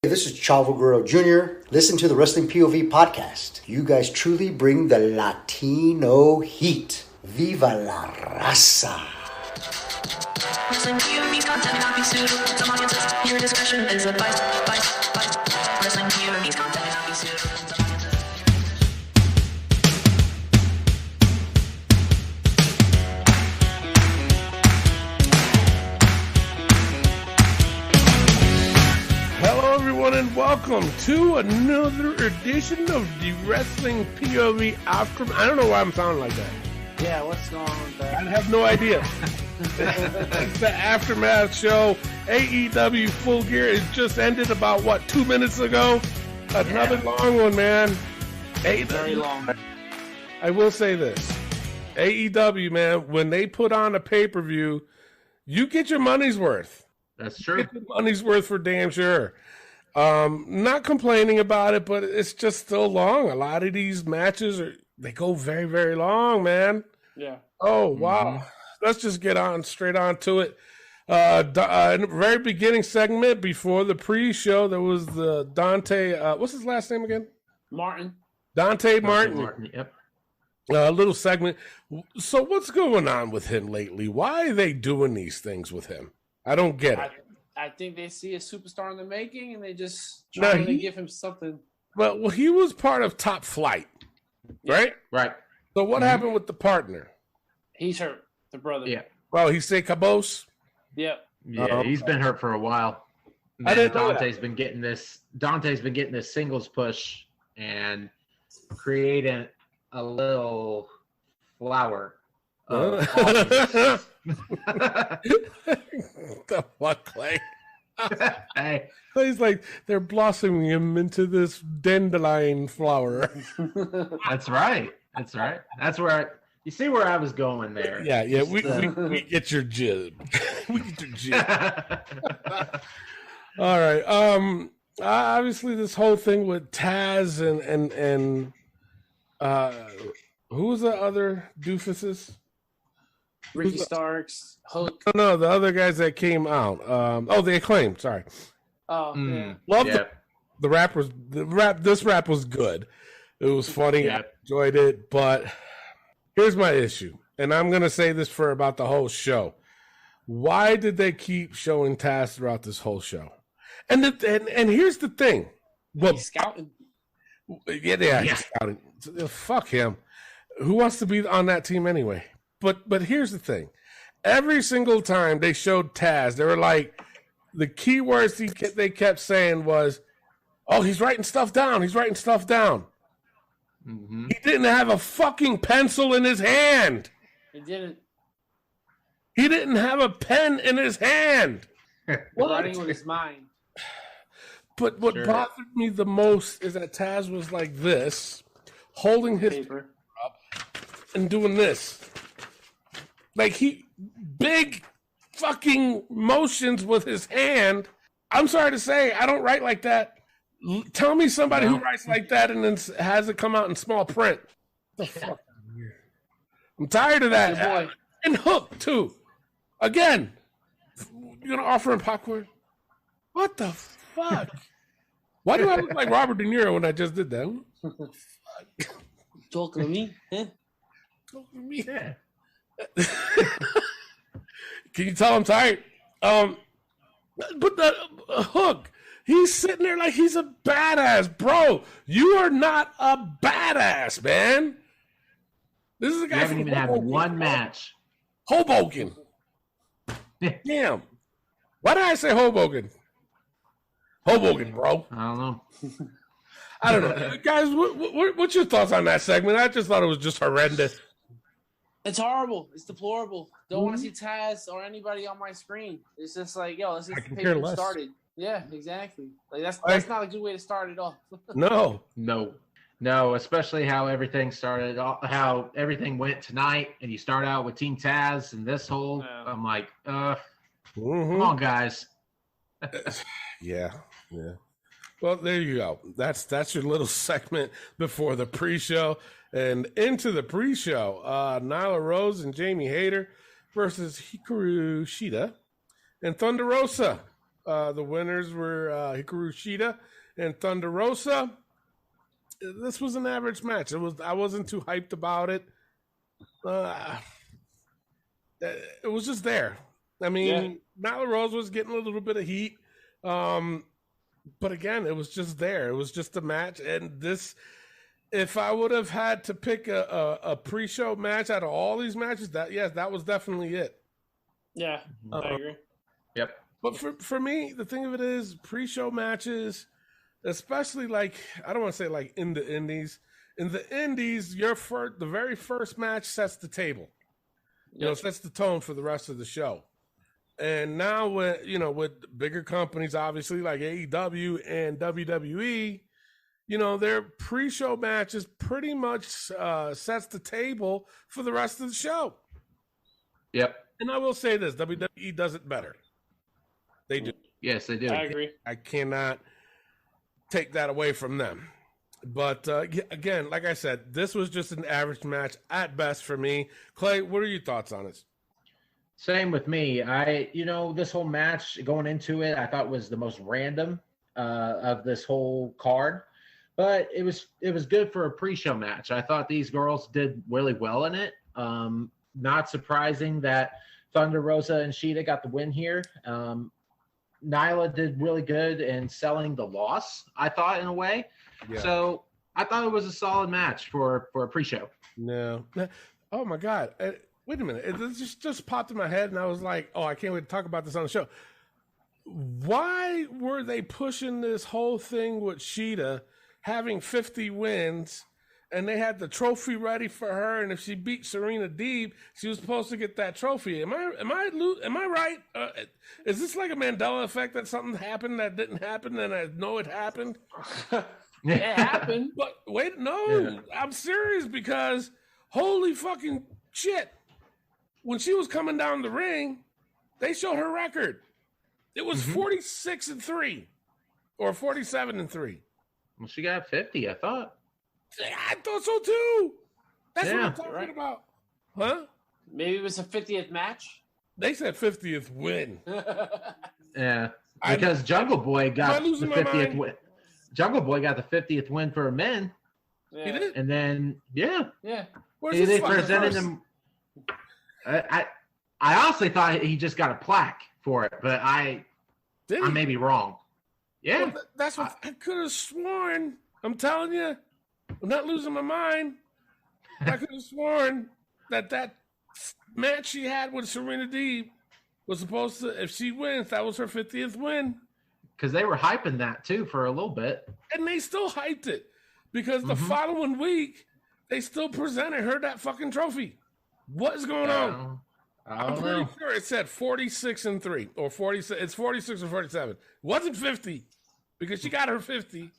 This is Chavo Guerrero Jr. Listen to the Wrestling POV podcast. You guys truly bring the Latino heat. Viva la raza. Wrestling POV content not be suitable to audiences. Your discretion is advised. Wrestling POV content not be suitable to audiences. Hello, everyone, and welcome to another edition of the Wrestling POV Aftermath. I don't know why I'm sounding like that. Yeah, what's going on with that? I have no idea. It's the Aftermath show. AEW Full Gear. It just ended about, 2 minutes ago? Another long one, man. AEW, Very long. I will say this. AEW, man, when they put on a pay-per-view, you get your money's worth. That's true. Get your money's worth for damn sure. Not complaining about it, but it's just still long. A lot of these matches they go very, very long, man. Yeah. Oh wow. Let's just get straight on to it. In the very beginning segment before the pre-show, there was the Dante. What's his last name again? Martin. Dante Martin. Yep. A little segment. So what's going on with him lately? Why are they doing these things with him? I don't get it. I think they see a superstar in the making, and they just trying to give him something. Well, he was part of Top Flight, right? Right. So what happened with the partner? He's hurt, the brother. Yeah. Well, he say Cabos. Yep. Yeah, he's been hurt for a while. I didn't know Dante's been getting this. Dante's been getting this singles push and creating a little flower. The fuck, Clay? Hey, He's like they're blossoming him into this dandelion flower. that's right. That's right. That's where you see where I was going there. Yeah. We get your jib. We get your jib. All right. Obviously, this whole thing with Taz and who was the other doofuses? Ricky Starks, Hook. No, the other guys that came out. The Acclaimed. Sorry. Oh, yeah. Love Yeah. the rap. This rap was good. It was funny. Yeah. I enjoyed it. But here's my issue, and I'm gonna say this for about the whole show. Why did they keep showing Taz throughout this whole show? And here's the thing. Well, He's scouting. yeah. He's scouting. Fuck him. Who wants to be on that team anyway? But here's the thing. Every single time they showed Taz, they were like, the key words they kept saying was, oh, he's writing stuff down. He's writing stuff down. Mm-hmm. He didn't have a fucking pencil in his hand. He didn't. He didn't have a pen in his hand. Writing with his mind. But what Sure. bothered me the most is that Taz was like this, holding his Paper. and doing this. Like big fucking motions with his hand. I'm sorry to say, I don't write like that. Tell me somebody who writes like that and then has it come out in small print. The fuck? I'm tired of that. Good boy. And Hook, too. Again, you're going to offer him popcorn? What the fuck? Why do I look like Robert De Niro when I just did that? What the fuck? Talking to me? Huh? Talk to me. Yeah. Can you tell I'm tired? But the Hook, he's sitting there like he's a badass, bro. You are not a badass, man. This is a guy You haven't from even had Hoboken. one match. Hoboken. Damn. Why did I say Hoboken? Hoboken, bro. I don't know. I don't know. Guys, what's your thoughts on that segment? I just thought it was just horrendous. It's horrible. It's deplorable. Don't want to see Taz or anybody on my screen. It's just like, yo, let's I get can the care paper less. started. Yeah, exactly. Like that's not a good way to start it off. No. No, especially how everything started, how everything went tonight, and you start out with Team Taz and this whole. Yeah. I'm like, Mhm. come on, guys. Yeah. Well, there you go. That's your little segment before the pre-show. And into the pre-show, Nyla Rose and Jamie Hayter versus Hikaru Shida and Thunder Rosa. The winners were Hikaru Shida and Thunder Rosa. This was an average match. I wasn't too hyped about it. It was just there. I mean, Nyla Rose was getting a little bit of heat. But again, it was just there. It was just a match. And this, if I would have had to pick a pre-show match out of all these matches, that was definitely it. Yeah, I agree. Yep. But for me, the thing of it is, pre-show matches, especially like, I don't want to say like in the indies. In the indies, the very first match sets the table. You know, sets the tone for the rest of the show. And now with bigger companies, obviously like AEW and WWE, their pre-show matches pretty much sets the table for the rest of the show. Yep. And I will say this, WWE does it better. They do. Yes, they do. I agree. I cannot take that away from them. But again, like I said, this was just an average match at best for me. Clay, what are your thoughts on it? Same with me. This whole match going into it, I thought was the most random of this whole card, but it was good for a pre-show match. I thought these girls did really well in it. Not surprising that Thunder Rosa and Shida got the win here. Nyla did really good in selling the loss, I thought, in a way. Yeah. So I thought it was a solid match for a pre-show. No. Oh, my God. Wait a minute. It just popped in my head, and I was like, oh, I can't wait to talk about this on the show. Why were they pushing this whole thing with Shida having 50 wins, and they had the trophy ready for her, and if she beat Serena Deeb, she was supposed to get that trophy? Am I right? Is this like a Mandela effect that something happened that didn't happen, and I know it happened? It happened. But wait, no, I'm serious, because holy fucking shit. When she was coming down the ring, they showed her record. It was 46-3 or 47-3. Well, she got 50, I thought. I thought so too. That's what I'm talking about. Huh? Maybe it was a 50th match. They said 50th win. Yeah, because Jungle Boy got the 50th win. Jungle Boy got the 50th win for men. Yeah. He did? And then, Yeah. They presented him. I honestly thought he just got a plaque for it, but I may be wrong. Yeah. Well, that's what I could have sworn. I'm telling you, I'm not losing my mind. I could have sworn that match she had with Serena Deeb was supposed to, if she wins, that was her 50th win. Because they were hyping that too for a little bit. And they still hyped it. Because the following week, they still presented her that fucking trophy. What is going on? I'm pretty sure it said 46-3 or 46. It's 46 or 47. It wasn't 50 because she got her 50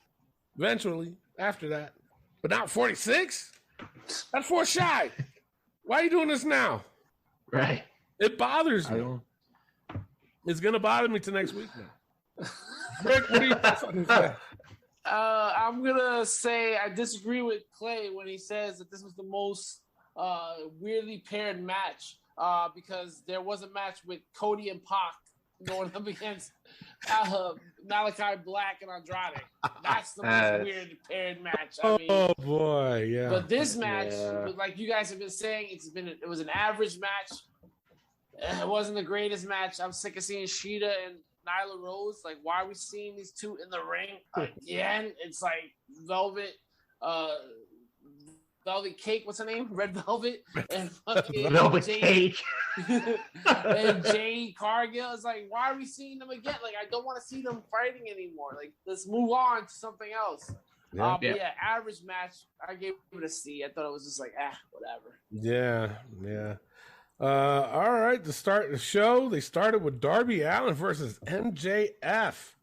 eventually after that. But not 46? That's 4 shy. Why are you doing this now? Right. It bothers me. It's going to bother me till next week now. Rick, what do you think on this? I'm going to say I disagree with Clay when he says that this was the most weirdly paired match because there was a match with Cody and Pac going up against Malachi Black and Andrade. That's the most weird paired match. I mean, oh boy, yeah. But this match, like you guys have been saying, it was an average match. It wasn't the greatest match. I'm sick of seeing Shida and Nyla Rose. Like, why are we seeing these two in the ring again? It's like Velvet Cake, what's her name? Red Velvet and fucking Velvet Cake and Jay Cargill. It's like, why are we seeing them again? Like, I don't want to see them fighting anymore. Like, let's move on to something else. But average match. I gave it a C. I thought it was just like, whatever. Yeah. All right, to start the show, they started with Darby Allin versus MJF.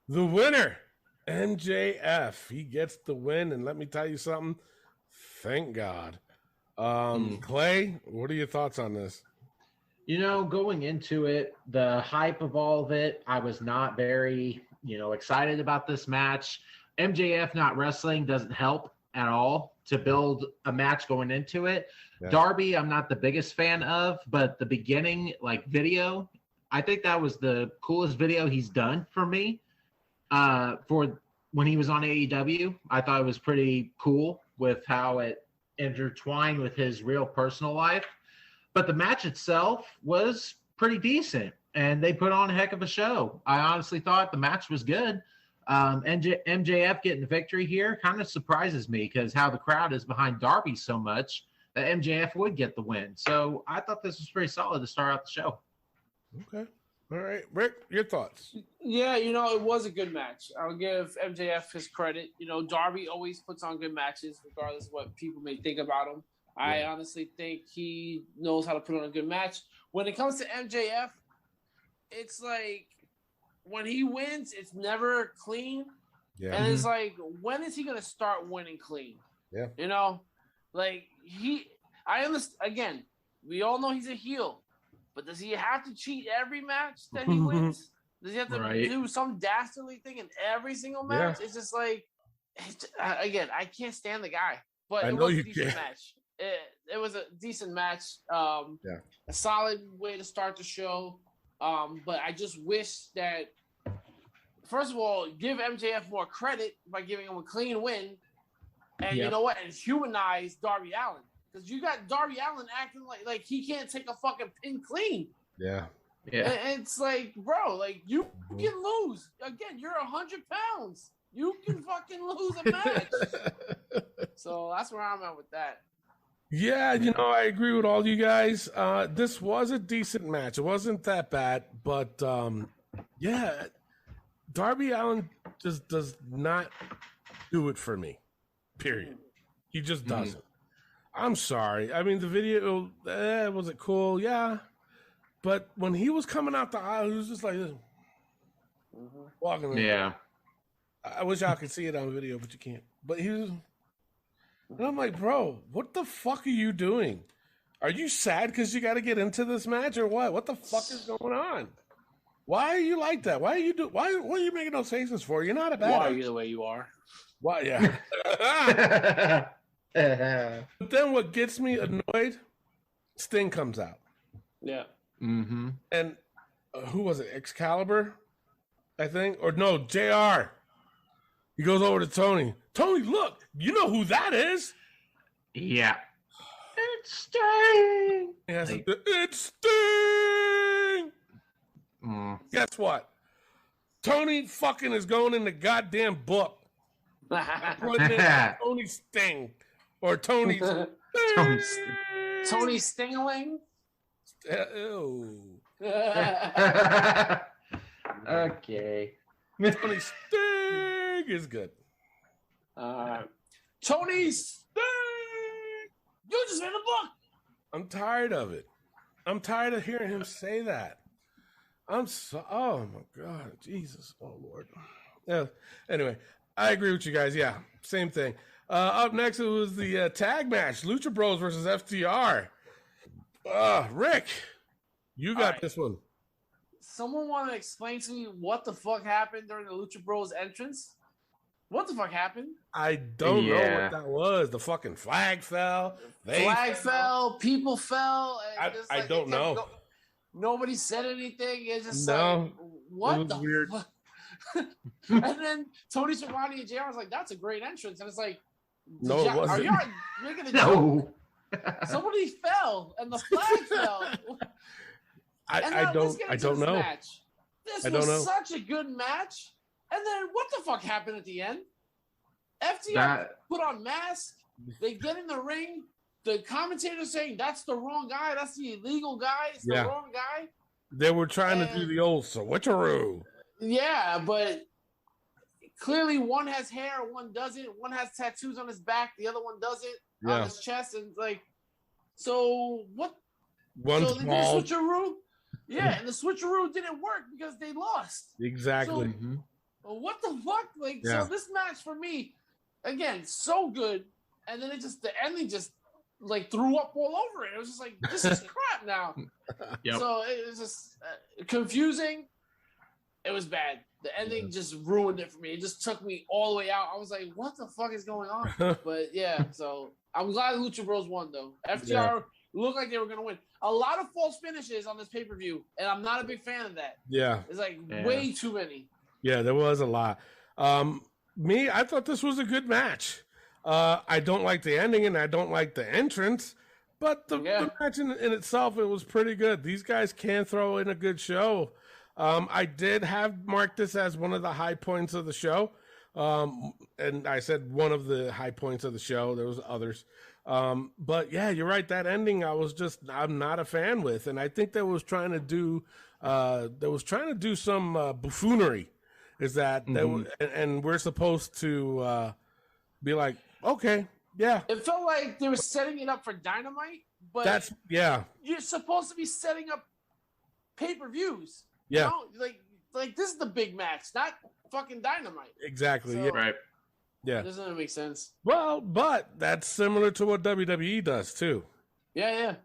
The winner, MJF. He gets the win, and let me tell you something. Thank God. Clay, what are your thoughts on this? Going into it, the hype of all of it, I was not very, excited about this match. MJF not wrestling doesn't help at all to build a match going into it. Yeah. Darby, I'm not the biggest fan of, but the beginning, video I think that was the coolest video he's done for me. For when he was on AEW, I thought it was pretty cool with how it intertwined with his real personal life. But the match itself was pretty decent, and they put on a heck of a show. I honestly thought the match was good. MJF getting the victory here kind of surprises me because how the crowd is behind Darby so much that MJF would get the win. So I thought this was pretty solid to start out the show. Okay. All right. Rick, your thoughts? Yeah, it was a good match. I'll give MJF his credit. Darby always puts on good matches, regardless of what people may think about him. Yeah. I honestly think he knows how to put on a good match. When it comes to MJF, it's like when he wins, it's never clean. Yeah. And it's like, when is he going to start winning clean? Yeah. I understand. Again, we all know he's a heel. But does he have to cheat every match that he wins? Does he have to do some dastardly thing in every single match? Yeah. It's just like, again, I can't stand the guy. But it was a decent match. It was a decent match. A solid way to start the show. But I just wish that, first of all, give MJF more credit by giving him a clean win. And you know what? And humanize Darby Allin. Because you got Darby Allin acting like he can't take a fucking pin clean. Yeah. And it's like, bro, you can lose. Again, you're 100 pounds. You can fucking lose a match. So that's where I'm at with that. Yeah, I agree with all you guys. This was a decent match. It wasn't that bad. But, Darby Allin just does not do it for me. Period. He just doesn't. I'm sorry. I mean, the video, was it cool? Yeah. But when he was coming out the aisle, he was just like this. Walking. Yeah. I wish y'all could see it on video, but you can't. But he was, and I'm like, bro, what the fuck are you doing? Are you sad because you got to get into this match or what? What the fuck is going on? Why are you like that? Why are you what are you making those faces for? You're not a bad. Why are you the way you are? Why? Yeah. But then what gets me annoyed, Sting comes out. Yeah. Mm-hmm. And who was it? Excalibur, I think? Or no, JR. He goes over to Tony. Tony, look, you know who that is? Yeah. It's Sting. It's Sting. Guess what? Tony fucking is going in the goddamn book. Tony Sting. Or Tony's Tony Stingling? Ew. Okay. Tony Sting is good. Tony Sting! You just read a book! I'm tired of it. I'm tired of hearing him say that. Oh my God. Jesus. Oh Lord. Yeah. Anyway, I agree with you guys. Yeah. Same thing. Up next, it was the tag match, Lucha Bros versus FTR. Rick, you got this one. Someone want to explain to me what the fuck happened during the Lucha Bros entrance? What the fuck happened? I don't know what that was. The fucking flag fell. Flag fell. People fell. I don't know. Nobody said anything. It's just what the weird. Fuck? And then Tony Schiavone and JR was like, "That's a great entrance," and it's like, "No, it wasn't." Are y'all making a joke? Somebody fell, and the flag fell. I don't know. Match. This was such a good match, and then what the fuck happened at the end? FTR put on masks. They get in the ring. The commentator's saying that's the wrong guy. That's the illegal guy. It's the wrong guy. They were trying to do the old switcheroo. Yeah, but clearly one has hair, one doesn't. One has tattoos on his back, the other one doesn't on his chest. And like, so what? One's so they did a switcheroo? Yeah, and the switcheroo didn't work because they lost. Exactly. So, what the fuck? Like, so this match for me, again, so good. And then the ending just like threw up all over it. It was just like, this is crap now. So it was just confusing. It was bad. The ending just ruined it for me. It just took me all the way out. I was like, what the fuck is going on? But so I'm glad Lucha Bros won though. FTR looked like they were going to win. A lot of false finishes on this pay-per-view, and I'm not a big fan of that. Yeah. It's like way too many. Yeah, there was a lot. I thought this was a good match. I don't like the ending and I don't like the entrance, but the match in itself, it was pretty good. These guys can throw in a good show. I did have marked this as one of the high points of the show. And I said one of the high points of the show. There was others. But yeah, you're right. That ending, I'm not a fan with. And I think that was trying to do some buffoonery. Is that, and we're supposed to be like, okay, yeah. It felt like they were setting it up for Dynamite, but you're supposed to be setting up pay-per-views. Yeah. You know? Like this is the big match, not fucking Dynamite. Exactly. So, yeah. Right. Yeah. It doesn't make sense. Well, but that's similar to what WWE does too. Yeah.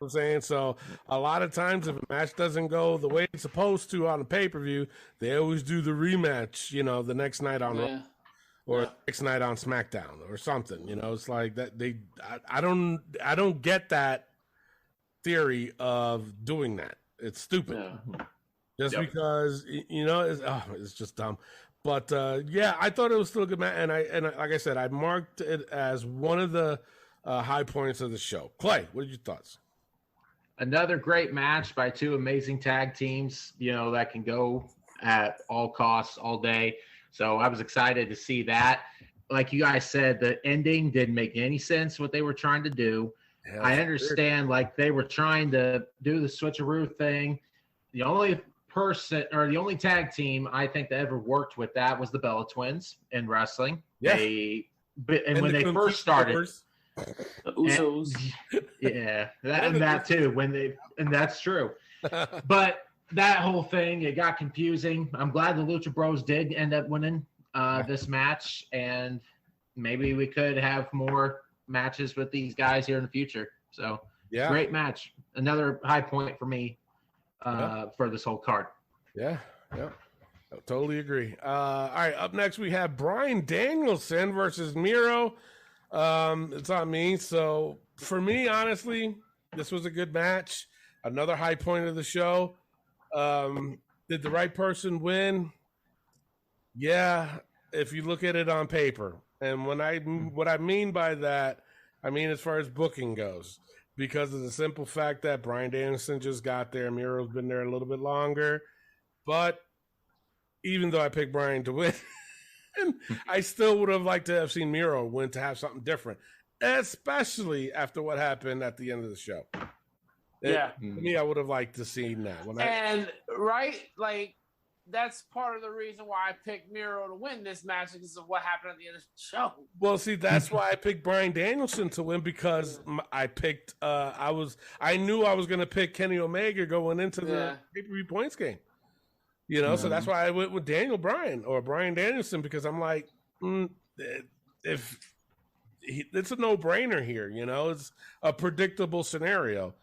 I'm saying, so a lot of times if a match doesn't go the way it's supposed to on a pay-per-view, they always do the rematch, the next night on Raw or next night on SmackDown or something. It's like that. I don't get that theory of doing that. It's stupid. Yeah. Just because it's just dumb. But I thought it was still a good match, and like I said, I marked it as one of the high points of the show. Clay, what are your thoughts? Another great match by two amazing tag teams, that can go at all costs all day. So I was excited to see that. Like you guys said, the ending didn't make any sense what they were trying to do. I understand, like they were trying to do the switcheroo thing. The only person or the only tag team I think that ever worked with that was the Bella Twins in wrestling. Yeah. When they first started. The Usos. That too. And that's true. But that whole thing, it got confusing. I'm glad the Lucha Bros did end up winning this match, and maybe we could have more matches with these guys here in the future. So great match. Another high point for me for this whole card. Yeah. I totally agree. All right, up next we have Bryan Danielson versus Miro. It's on me. So for me, honestly, this was a good match. Another high point of the show. Did the right person win? Yeah, if you look at it on paper. And what I mean by that, I mean as far as booking goes, because of the simple fact that Bryan Danielson just got there, Miro's been there a little bit longer. But even though I picked Bryan to win, I still would have liked to have seen Miro win to have something different, especially after what happened at the end of the show. To me, I would have liked to see that. That's part of the reason why I picked Miro to win this match because of what happened at the end of the show. Well, see, that's why I picked Bryan Danielson to win, because I picked. I knew I was going to pick Kenny Omega going into the PPV Points game. So that's why I went with Bryan Danielson, because I'm like, if it's a no-brainer here, it's a predictable scenario,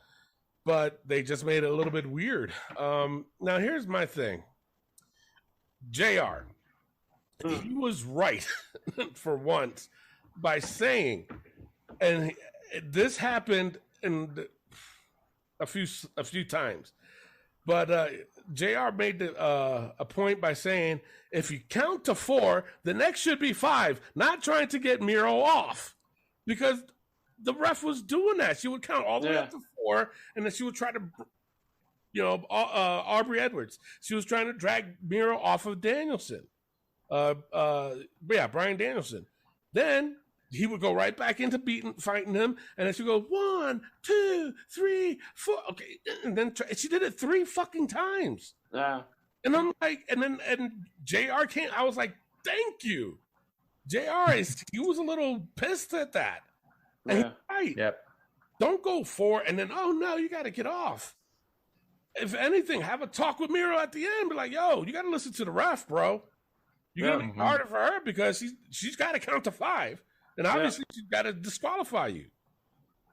but they just made it a little bit weird. Now here's my thing. JR, he was right for once by saying, and this happened in a few times, but JR made a point by saying, if you count to 4, the next should be 5, not trying to get Miro off, because the ref was doing that. She would count all the way up to 4, and then she would try to, Aubrey Edwards. She was trying to drag Miro off of Danielson. Bryan Danielson. Then he would go right back into fighting him, and then she would go 1, 2, 3, 4. Okay, and then she did it 3 fucking times. Yeah. And I'm like, and JR came. I was like, thank you, JR. He was a little pissed at that. And he's right. Yep. Don't go 4, and then no, you got to get off. If anything, have a talk with Miro at the end. Be like, yo, you got to listen to the ref, bro. You're gonna be harder for her because she's got to count to 5. And obviously, she's got to disqualify you.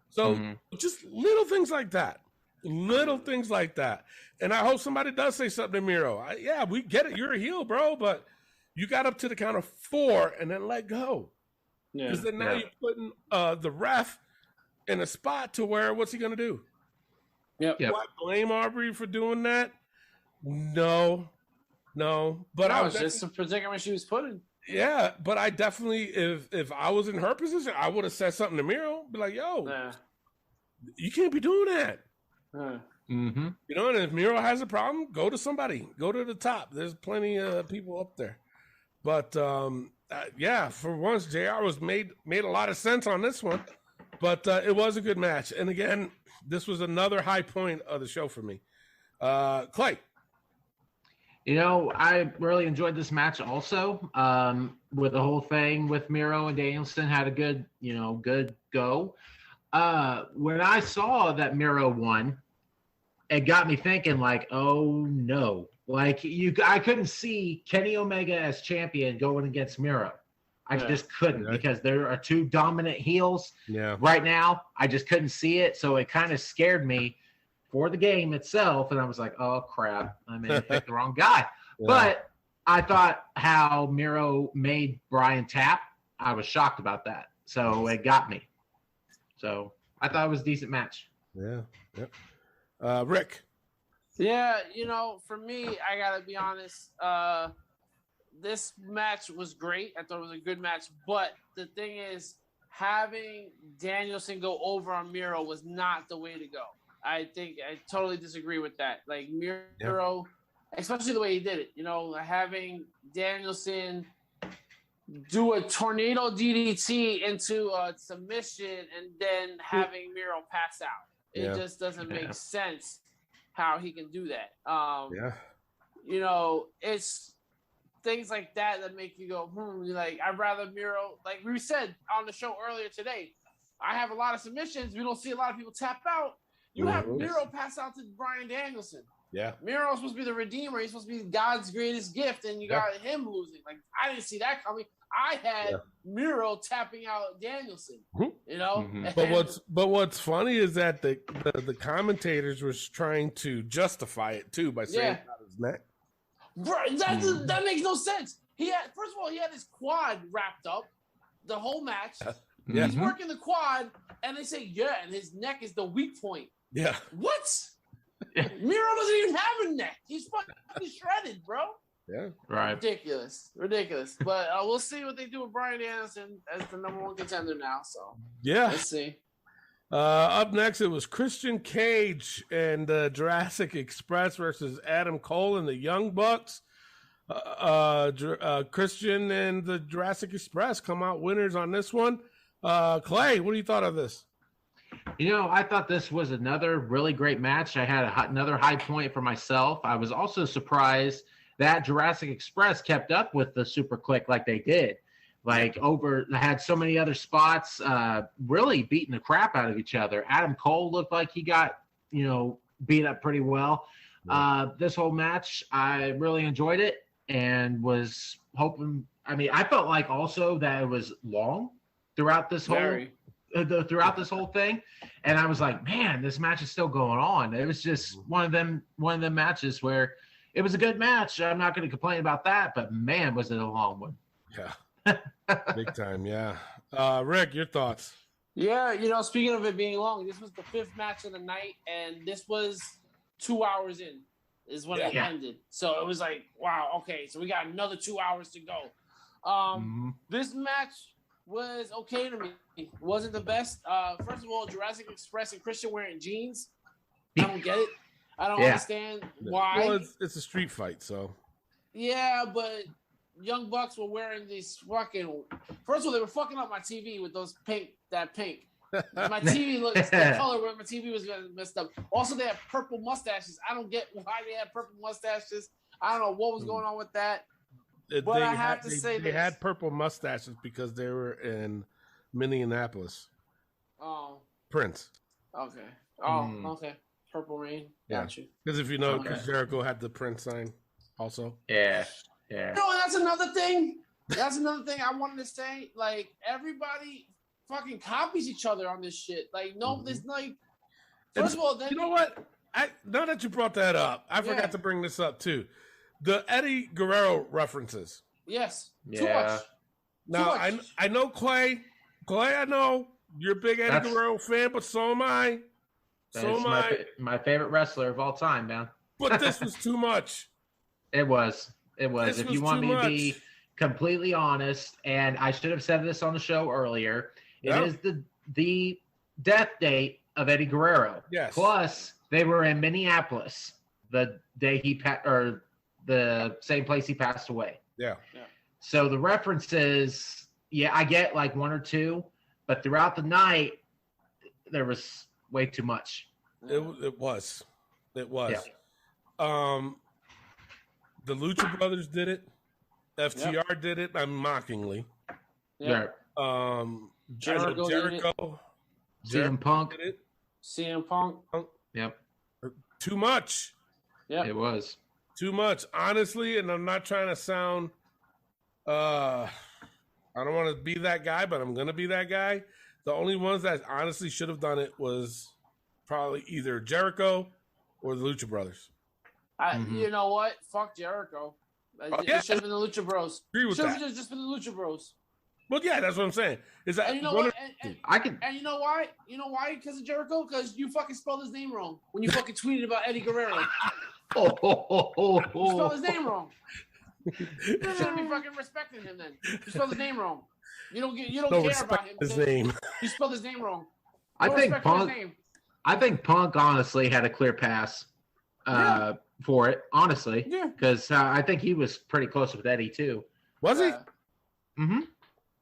So just little things like that. And I hope somebody does say something to Miro. We get it. You're a heel, bro, but you got up to the count of 4 and then let go. Because then now you're putting the ref in a spot to where what's he going to do? Yep. Yep. Do I blame Aubrey for doing that? No. But I No, was it's just the predicament she was put in. yeah. But I definitely, if I was in her position, I would have said something to Miro, be like, "Yo, you can't be doing that." Mm-hmm. You know, and if Miro has a problem, go to somebody. Go to the top. There's plenty of people up there. But yeah, for once, JR made a lot of sense on this one. But it was a good match. And again, this was another high point of the show for me. Clay. You know, I really enjoyed this match also. With the whole thing with Miro and Danielson had a good go. When I saw that Miro won, it got me thinking like, oh no. Like I couldn't see Kenny Omega as champion going against Miro. I just couldn't because there are two dominant heels right now. I just couldn't see it. So it kind of scared me for the game itself. And I was like, oh crap, I may have picked the wrong guy. Yeah. But I thought how Miro made Brian tap, I was shocked about that. So it got me. So I thought it was a decent match. Yeah. Yep. Rick. Yeah, for me, I gotta be honest. This match was great. I thought it was a good match. But the thing is, having Danielson go over on Miro was not the way to go. I totally disagree with that. Like Miro, especially the way he did it. Having Danielson do a tornado DDT into a submission and then having Miro pass out. It just doesn't make sense how he can do that. It's things like that make you go, like, I'd rather Miro, like we said on the show earlier today, I have a lot of submissions. We don't see a lot of people tap out. You have Miro pass out to Bryan Danielson. Yeah. Miro's supposed to be the redeemer. He's supposed to be God's greatest gift, and you got him losing. Like, I didn't see that coming. I had Miro tapping out Danielson. But what's funny is that the commentators were trying to justify it too by saying about his neck. Bro, that makes no sense. First of all, he had his quad wrapped up the whole match. He's working the quad, and they say, and his neck is the weak point. Yeah. What? Miro doesn't even have a neck. He's fucking shredded, bro. Yeah. Right. Ridiculous. But we'll see what they do with Bryan Danielson as the number one contender now. So let's see. Up next, it was Christian Cage and Jurassic Express versus Adam Cole and the Young Bucks. Christian and the Jurassic Express come out winners on this one. Clay, what do you thought of this? I thought this was another really great match. I had another high point for myself. I was also surprised that Jurassic Express kept up with the Super Click like they did. Had so many other spots, really beating the crap out of each other. Adam Cole looked like he got, beat up pretty well. This whole match, I really enjoyed it and was hoping. I felt like also that it was long throughout this whole thing, and I was like, man, this match is still going on. It was just one of them matches where it was a good match. I'm not going to complain about that, but man, was it a long one. Yeah. Big time. Yeah. Rick, your thoughts? Yeah. Speaking of it being long, this was the 5th match of the night, and this was 2 hours in is when it ended. So it was like, wow. Okay. So we got another 2 hours to go. This match was okay to me. It wasn't the best. First of all, Jurassic Express and Christian wearing jeans. I don't get it. I don't understand why. Well, it's a street fight, so. Yeah, but Young Bucks were wearing these fucking. First of all, they were fucking up my TV with those pink. My TV looks the color where my TV was messed up. Also, they had purple mustaches. I don't get why they had purple mustaches. I don't know what was going on with that. But I have to say they had purple mustaches because they were in Minneapolis. Oh. Prince. Okay. Oh, okay. Purple Rain. Got you. Because if you know, Chris Jericho had the Prince sign also. Yeah. That's another thing. I wanted to say. Like, everybody fucking copies each other on this shit. Like, no, there's like. First of all, then you know what? Now that you brought that up, I forgot to bring this up too. The Eddie Guerrero references. Yes. Yeah. Too much. Now I know Clay. I know You're a big Eddie That's- Guerrero fan, but so am I. So That's am I. my favorite wrestler of all time, man. But this was too much. It was. This If was you want too me to be much. completely honest, and I should have said this on the show earlier, it Yep. is the death date of Eddie Guerrero. Yes. Plus, they were in Minneapolis the day or the same place he passed away. Yeah. So the references, yeah, I get like one or two, but throughout the night, there was way too much. It was. Yeah. The Lucha Brothers did it. FTR did it. I'm mockingly. Yeah. Jericho. CM Punk. Did it. CM Punk. Yep. Too much. Yeah. It was. Too much. Honestly, and I'm not trying to sound I don't want to be that guy, but I'm gonna be that guy. The only ones that honestly should have done it was probably either Jericho or the Lucha Brothers. You know what? Fuck Jericho. yeah. It should have been the Lucha Bros. Agree with Should that. have just been the Lucha Bros. Well, yeah, that's what I'm saying. Is that And you know one what? of- I can. And you know why? You know why? Because of Jericho? Because you fucking spelled his name wrong when you fucking tweeted about Eddie Guerrero. You spelled his name wrong. You shouldn't be fucking respecting him then. You spelled his name wrong. You don't No care about respect him. his because name. You spelled his name wrong. I No think respect for his Punk. name. I think Punk honestly had a clear pass for it. Honestly, Yeah. because I think he was pretty close with Eddie too. Was he? Mm-hmm.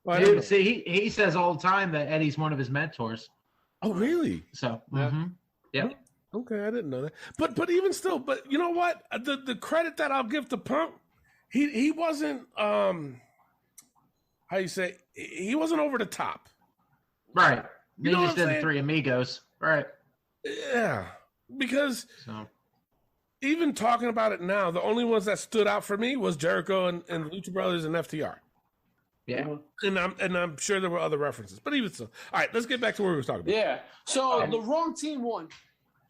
Well, I don't know. See, he says all the time that Eddie's one of his mentors. Oh, really? So, Yeah. Yep. Okay, I didn't know that. But even still, but you know what? The credit that I'll give to Punk, he wasn't how you say, he wasn't over the top. Right. You They know just what I'm did the saying? Three Amigos. Right. Yeah, because So even talking about it now, the only ones that stood out for me was Jericho and Lucha Brothers and FTR. yeah. And I'm sure there were other references, but even so. All right, let's get back to what we were talking about. Yeah. So the wrong team won.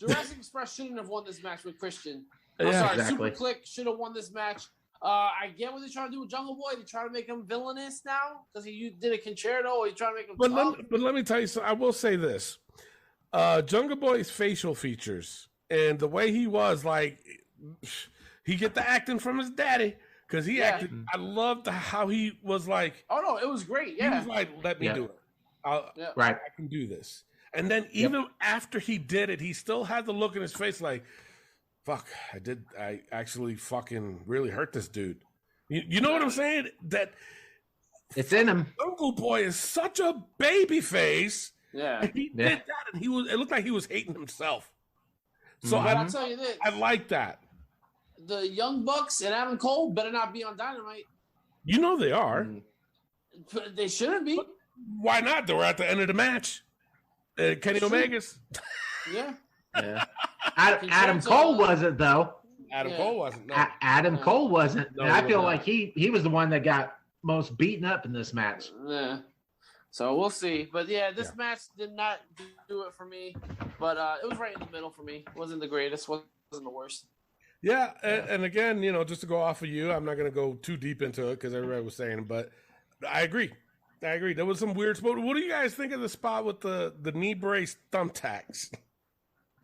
Jurassic Express shouldn't have won this match with Christian. I'm Yeah, sorry, exactly. Super Click should have won this match. I get what they're trying to do with Jungle Boy. They're trying to make him villainous now because he did a concerto. He's trying to make him tough. But let me tell you something. I will say this. Jungle Boy's facial features and the way he was, like, he get the acting from his daddy because he Yeah. acted. I loved how he was like, Oh no, it was great. he Yeah. was like, let me Yeah. do it. Yeah. Right. I can do this. And then even after he did it, he still had the look in his face like, fuck, I actually fucking really hurt this dude. You know what I'm saying? That It's in him. Jungle Boy is such a baby face. Yeah. And he Yeah. did that, and it looked like he was hating himself. So But I'll I tell you this: like that. the Young Bucks and Adam Cole better not be on Dynamite. You know they are. But they shouldn't be. Why not? They were at the end of the match. Kenny True. Omega's. Yeah. Yeah. Adam Cole wasn't though. Adam Yeah. Cole wasn't. No. Adam Cole wasn't. No, and he I feel was like he was the one that got most beaten up in this match. Yeah. So we'll see. But yeah, this match did not do it for me. But it was right in the middle for me. Wasn't the greatest. Wasn't the worst. Yeah, and again, just to go off of you, I'm not going to go too deep into it because everybody was saying, but I agree. There was some weird spot. What do you guys think of the spot with the knee brace thumbtacks?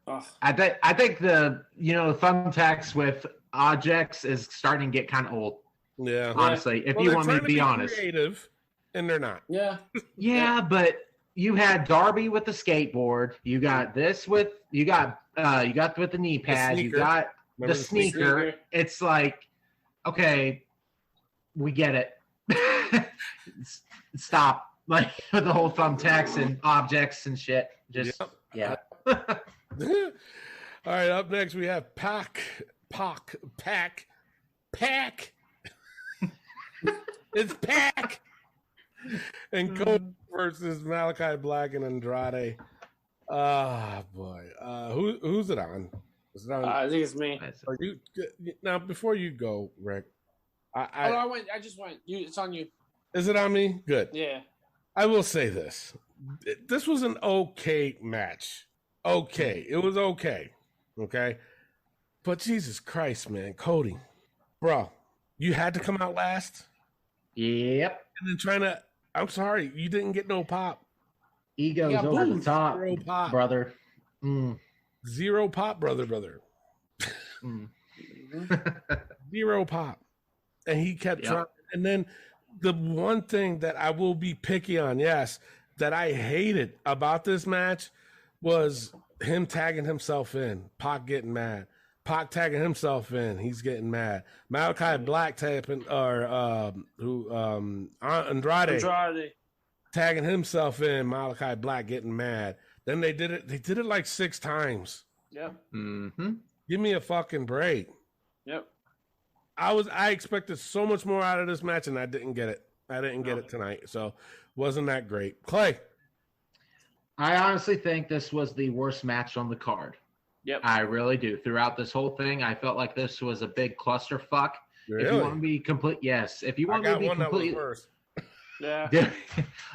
Ugh. I think the thumbtacks with objects is starting to get kind of old. Yeah. Honestly, if Well, you they're want me to trying be honest. creative, and they're not. Yeah. Yeah, but you had Darby with the skateboard. You got this with you got with the knee pad. You sneaker. got Remember the sneaker. sneaker? It's like, okay, we get it. Stop, like with the whole thumbtacks and objects and shit. Just yeah. All right, up next we have Pac. It's Pac. And Cody versus Malachi Black and Andrade. Ah, boy. Who's it on? Is it on? I think it's me. Are you now? Before you go, Rick, I went. I just went. It's on you. is it on me? Good. Yeah. I will say this. This was an okay match. Okay. It was okay. Okay. But Jesus Christ, man. Cody, bro, you had to come out last. Yep. And then I'm sorry, you didn't get no pop. Ego's got over the booed. top, Zero pop. brother. Zero pop, brother. Zero pop. And he kept trying. And then the one thing that I will be picky on, yes, that I hated about this match was him tagging himself in. Pac getting mad. Pac tagging himself in. He's getting mad. Malachi Black tapping Andrade tagging himself in. Malachi Black getting mad. Then they did it like 6 times. Yep. Give me a fucking break. Yep. I expected so much more out of this match, and I didn't get it. I didn't get it tonight, so wasn't that great. Clay, I honestly think this was the worst match on the card. Yep. I really do. Throughout this whole thing, I felt like this was a big clusterfuck. really? If you want to be complete, yes. If you I want me to got be one that was complete, worse. Yeah.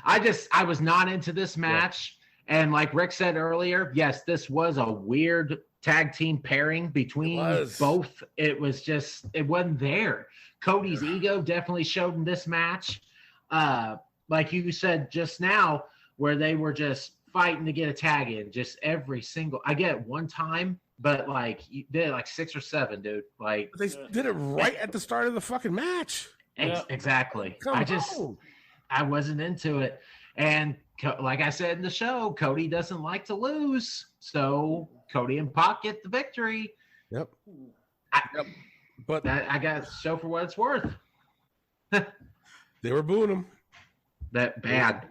I was not into this match. And like Rick said earlier, yes, this was a weird tag team pairing between both. It wasn't there. Cody's ego definitely showed in this match. Like you said just now, where they were just fighting to get a tag in, just every single. I get it one time, but like you did like 6 or 7, dude. Like They did it right at the start of the fucking match. exactly. Come on. I wasn't into it, and like I said in the show, Cody doesn't like to lose, so Cody and Pac get the victory. Yep. But I got to show for what it's worth. They were booing him. That bad.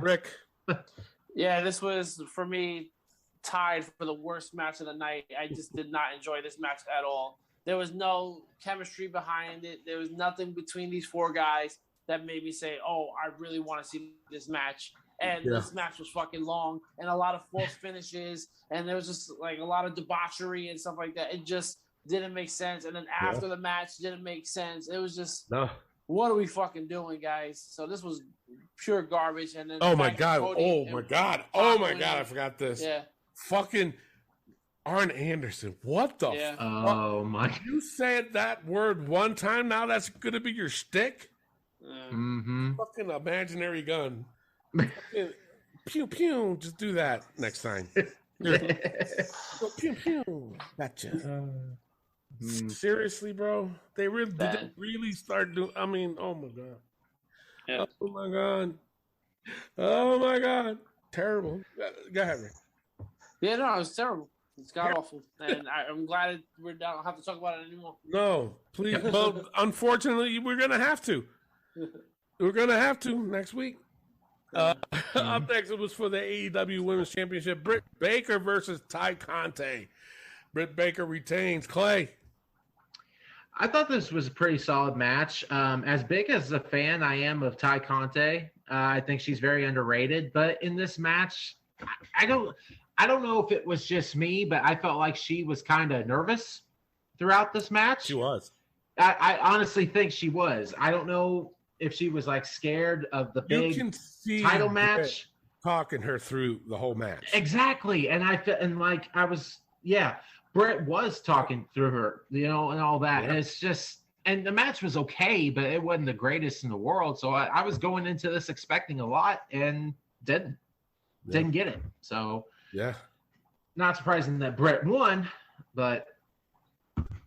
Rick. Yeah, this was, for me, tied for the worst match of the night. I just did not enjoy this match at all. There was no chemistry behind it. There was nothing between these 4 guys that made me say, oh, I really want to see this match. And this match was fucking long and a lot of false finishes. And there was just like a lot of debauchery and stuff like that. It just didn't make sense. And then after the match, didn't make sense. It was just, what are we fucking doing, guys? So this was pure garbage. And then Oh my god! I forgot this. Yeah. Fucking Arn Anderson. What the? Yeah. Oh my! You said that word one time. Now that's gonna be your shtick. Fucking imaginary gun. Fucking pew pew. Just do that next time. Go, pew pew. Gotcha. Seriously, bro. They really did they really start doing. I mean, oh my god. Yeah. Oh my god. Oh my god. Terrible. Go ahead, Rick. Yeah, no, it was terrible. It's god awful, and I'm glad we don't have to talk about it anymore. No, please. Well, unfortunately, we're gonna have to. We're gonna have to next week. Up next, it was for the AEW Women's Championship. Britt Baker versus Ty Conte. Britt Baker retains. Clay. I thought this was a pretty solid match. As big as a fan I am of Ty Conte, I think she's very underrated. But in this match, I don't know if it was just me, but I felt like she was kind of nervous throughout this match. She was. I honestly think she was. I don't know if she was like scared of the big title match. Talking her through the whole match. Exactly. And Brett was talking through her, and all that. Yeah. And it's just, and the match was okay, but it wasn't the greatest in the world. So I was going into this expecting a lot and didn't get it. So yeah, not surprising that Brett won, but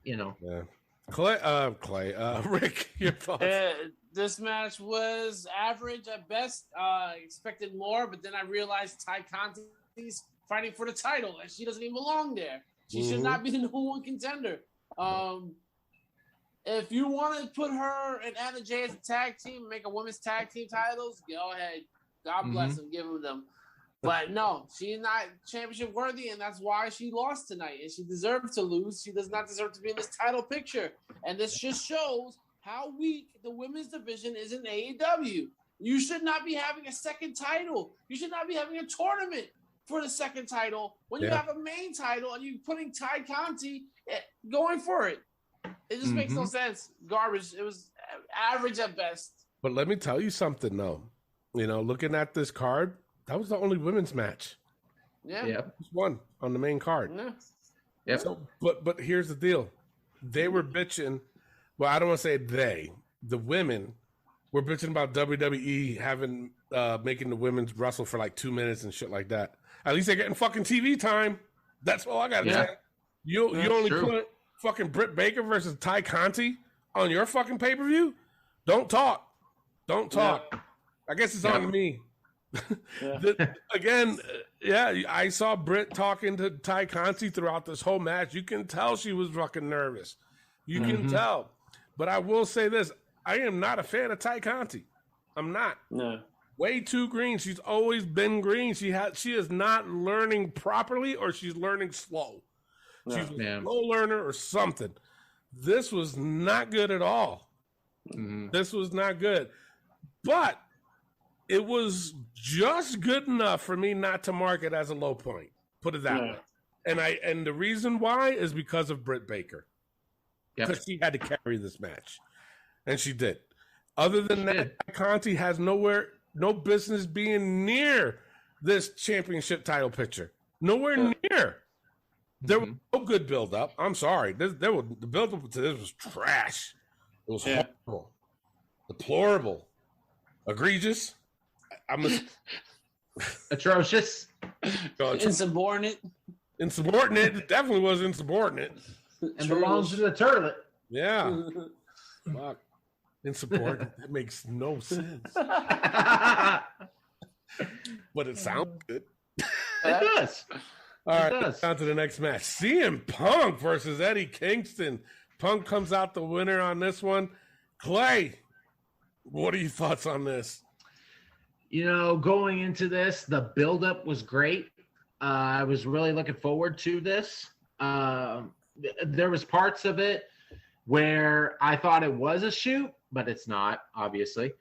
Yeah. Clay, Rick, your thoughts? This match was average at best. Expected more, but then I realized Ty Conti's fighting for the title, and she doesn't even belong there. She should not be the number 1 contender. If you want to put her and Anna Jay as a tag team, make a women's tag team titles, go ahead. God bless them, give them. But no, she's not championship worthy, and that's why she lost tonight. And she deserved to lose. She does not deserve to be in this title picture. And this just shows how weak the women's division is in AEW. You should not be having a second title. You should not be having a tournament for the second title when you have a main title and you're putting Ty Conti going for it. It just makes no sense. Garbage. It was average at best. But let me tell you something, though. Looking at this card, that was the only women's match. Yeah. Just one on the main card. Yeah. Yep. So, but here's the deal. They were bitching. Well, I don't want to say they. The women We're bitching about WWE having making the women's wrestle for like 2 minutes and shit like that. At least they're getting fucking TV time. That's all I gotta say. You only put fucking Britt Baker versus Ty Conti on your fucking pay-per-view? Don't talk. I guess it's on me. Again, I saw Britt talking to Ty Conti throughout this whole match. You can tell she was fucking nervous. You can tell. But I will say this. I am not a fan of Ty Conti. I'm not. No. Way too green. She's always been green. She is not learning properly, or she's learning slow. No, she's a slow learner or something. This was not good at all. This was not good. But it was just good enough for me not to mark it as a low point. Put it that way. And the reason why is because of Britt Baker. Because she had to carry this match. And she did. Other than that, Conti has no business being near this championship title picture. Nowhere near. There was no good build-up. I'm sorry. The build-up to this was trash. It was horrible. Deplorable. Egregious. Atrocious. Insubordinate. It definitely was insubordinate. And belongs in the toilet. Yeah. Fuck. Insubordinate. That makes no sense. But it sounds good. It does. All right, on to the next match. CM Punk versus Eddie Kingston. Punk comes out the winner on this one. Clay, what are your thoughts on this? Going into this, the buildup was great. I was really looking forward to this. There was parts of it where I thought it was a shoot, but it's not, obviously.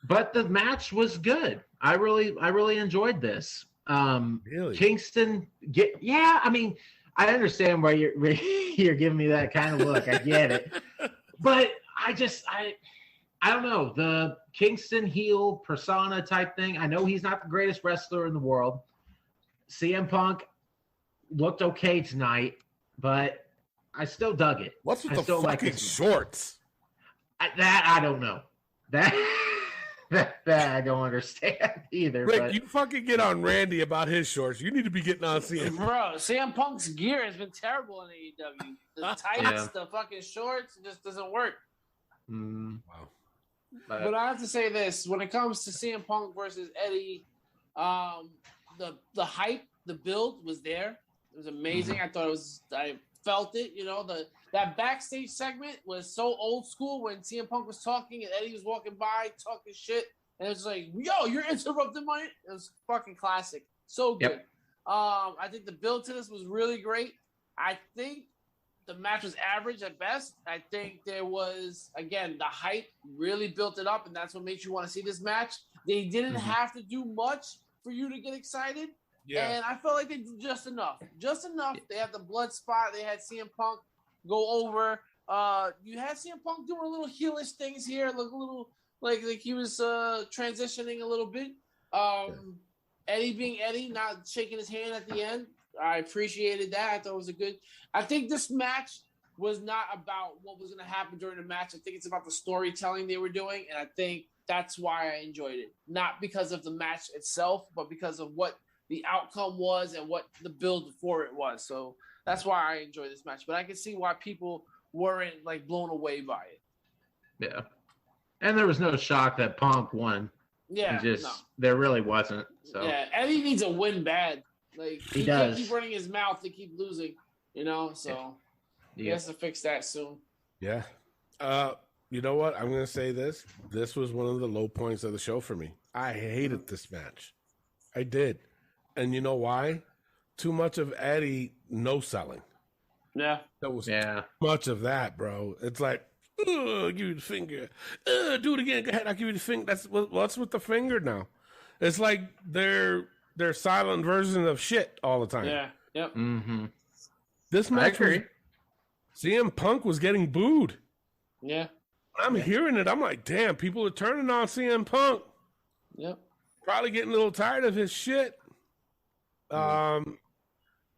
But the match was good. I really enjoyed this. Really? Kingston, I understand why you're giving me that kind of look. I get it. But I don't know. The Kingston heel persona type thing, I know he's not the greatest wrestler in the world. CM Punk looked okay tonight, but I still dug it. What's with the fucking shorts? I don't know. That I don't understand either. Rick, but you fucking get on Randy about his shorts. You need to be getting on CM. Bro, CM Punk's gear has been terrible in AEW. The tights, the fucking shorts, it just doesn't work. Wow. But I have to say this: when it comes to CM Punk versus Eddie, the hype, the build was there. It was amazing. I felt it. That backstage segment was so old school when CM Punk was talking and Eddie was walking by talking shit, and it was like, "Yo, you're interrupting my." It was fucking classic. So good. Yep. I think the build to this was really great. I think the match was average at best. I think there was, again, the hype really built it up, and that's what makes you want to see this match. They didn't have to do much for you to get excited. Yeah. And I felt like they did just enough. Just enough. They had the blood spot. They had CM Punk go over. You had CM Punk doing a little heelish things here, look a little like he was transitioning a little bit. Eddie being Eddie, not shaking his hand at the end. I appreciated that. I thought it was I think this match was not about what was going to happen during the match. I think it's about the storytelling they were doing, and I think that's why I enjoyed it. Not because of the match itself, but because of what the outcome was and what the build for it was. So that's why I enjoy this match. But I can see why people weren't blown away by it. Yeah. And there was no shock that Punk won. Yeah. There really wasn't. So yeah, Eddie needs a win bad. He does. Can't keep running his mouth to keep losing, so he has to fix that soon. Yeah. You know what? I'm going to say this. This was one of the low points of the show for me. I hated this match. I did. And you know why? Too much of Eddie no-selling. Yeah. There was too much of that, bro. It's like, I'll give you the finger. Do it again. Go ahead. I'll give you the finger. What's with the finger now? It's like they're silent version of shit all the time. Yeah. Yep. Mm-hmm. This match, CM Punk was getting booed. Yeah. I'm hearing it. I'm like, damn, people are turning on CM Punk. Yep. Probably getting a little tired of his shit.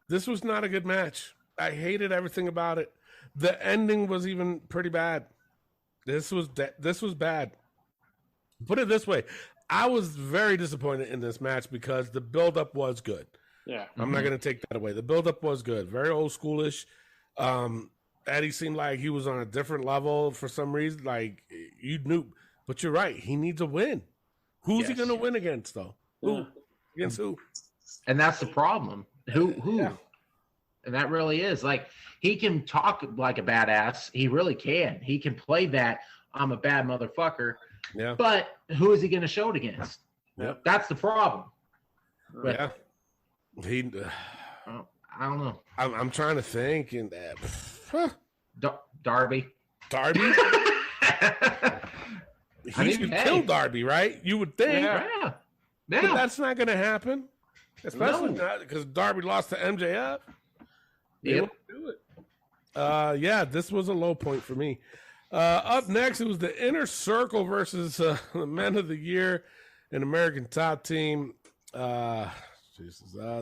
This was not a good match. I hated everything about it. The ending was even pretty bad. This was bad. Put it this way. I was very disappointed in this match because the buildup was good. Yeah. I'm not going to take that away. The buildup was good. Very old schoolish. Eddie seemed like he was on a different level for some reason. Like, you knew. But you're right. He needs a win. Who's he going to win against, though? Who? Against who? And that's the problem. Who? Yeah. And that really is. Like, he can talk like a badass. He really can. He can play that I'm a bad motherfucker. Yeah. But who is he going to show it against? Yep. That's the problem. But, Yeah. He. I don't know. I'm trying to think. And Darby. Darby? He should kill Darby, right? You would think. Yeah. But that's not going to happen. Especially not because Darby lost to MJF. They won't do it. Yeah, this was a low point for me. Up next, it was the Inner Circle versus the Men of the Year and American Top Team. The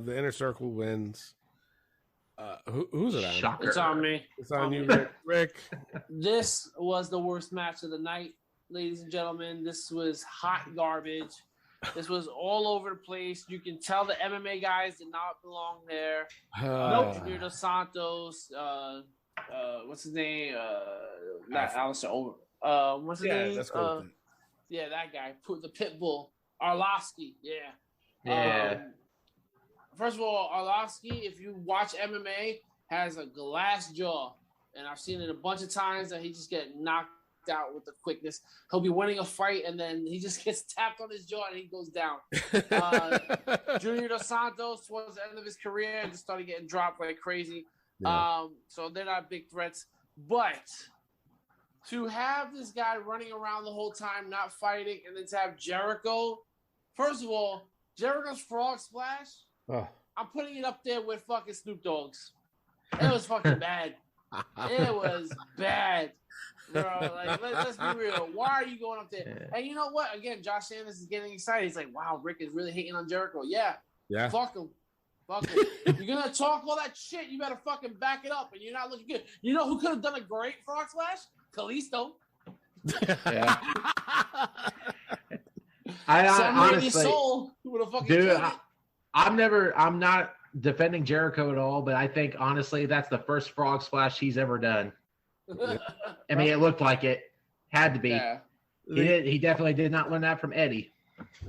Inner Circle wins. Who's it on? Shocker. It's on me. It's on you, Rick. Rick. This was the worst match of the night, ladies and gentlemen. This was hot garbage. This was all over the place. You can tell the MMA guys did not belong there. Junior Dos Santos, what's his name? Not Alistair Over. What's his name? Let's go with yeah, that guy. The Pitbull. Arlovsky. Yeah. Yeah. First of all, Arlovsky, if you watch MMA, has a glass jaw. And I've seen it a bunch of times that he just get knocked out with the quickness. He'll be winning a fight and then he just gets tapped on his jaw and he goes down. Junior Dos Santos towards the end of his career and just started getting dropped like crazy. Yeah. So they're not big threats. But to have this guy running around the whole time, not fighting, and then to have Jericho, first of all, Jericho's frog splash, I'm putting it up there with fucking Snoop Dogg's. It was fucking bad. It was bad. Bro, like, let's be real. Why are you going up there? And you know what? Again, Josh Sanders is getting excited. He's like, wow, Rick is really hating on Jericho. Yeah. Fuck him. You're going to talk all that shit. You better fucking back it up. And you're not looking good. You know who could have done a great frog splash? Kalisto. Yeah. I honestly, Soul would have fucking dude, killed it. I'm not defending Jericho at all, but I think honestly that's the first frog splash he's ever done. I mean, it looked like it had to be. Yeah. He definitely did not learn that from Eddie.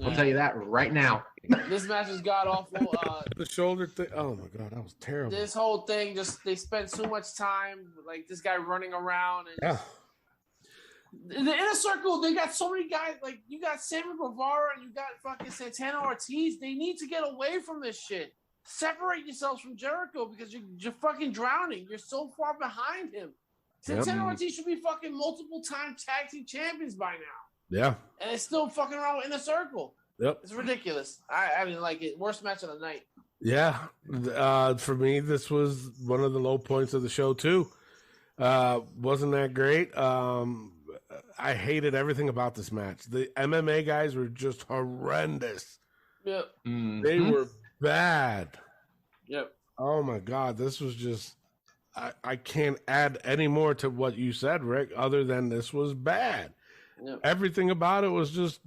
I'll tell you that right now. This match is god awful. The shoulder thing. Oh my god, that was terrible. This whole thing, just they spent so much time, like this guy running around. And in the Inner Circle, they got so many guys. Like you got Sammy Guevara and you got fucking Santana Ortiz. They need to get away from this shit. Separate yourselves from Jericho because you're fucking drowning. You're so far behind him. Santana Ortiz should be fucking multiple-time tag team champions by now. Yeah. And it's still fucking around in a circle. Yep. It's ridiculous. I didn't like it. Worst match of the night. Yeah. For me, this was one of the low points of the show, too. Wasn't that great? I hated everything about this match. The MMA guys were just horrendous. Yep. They were bad. Yep. Oh, my God. This was just... I can't add any more to what you said, Rick, other than this was bad. Yep. Everything about it was just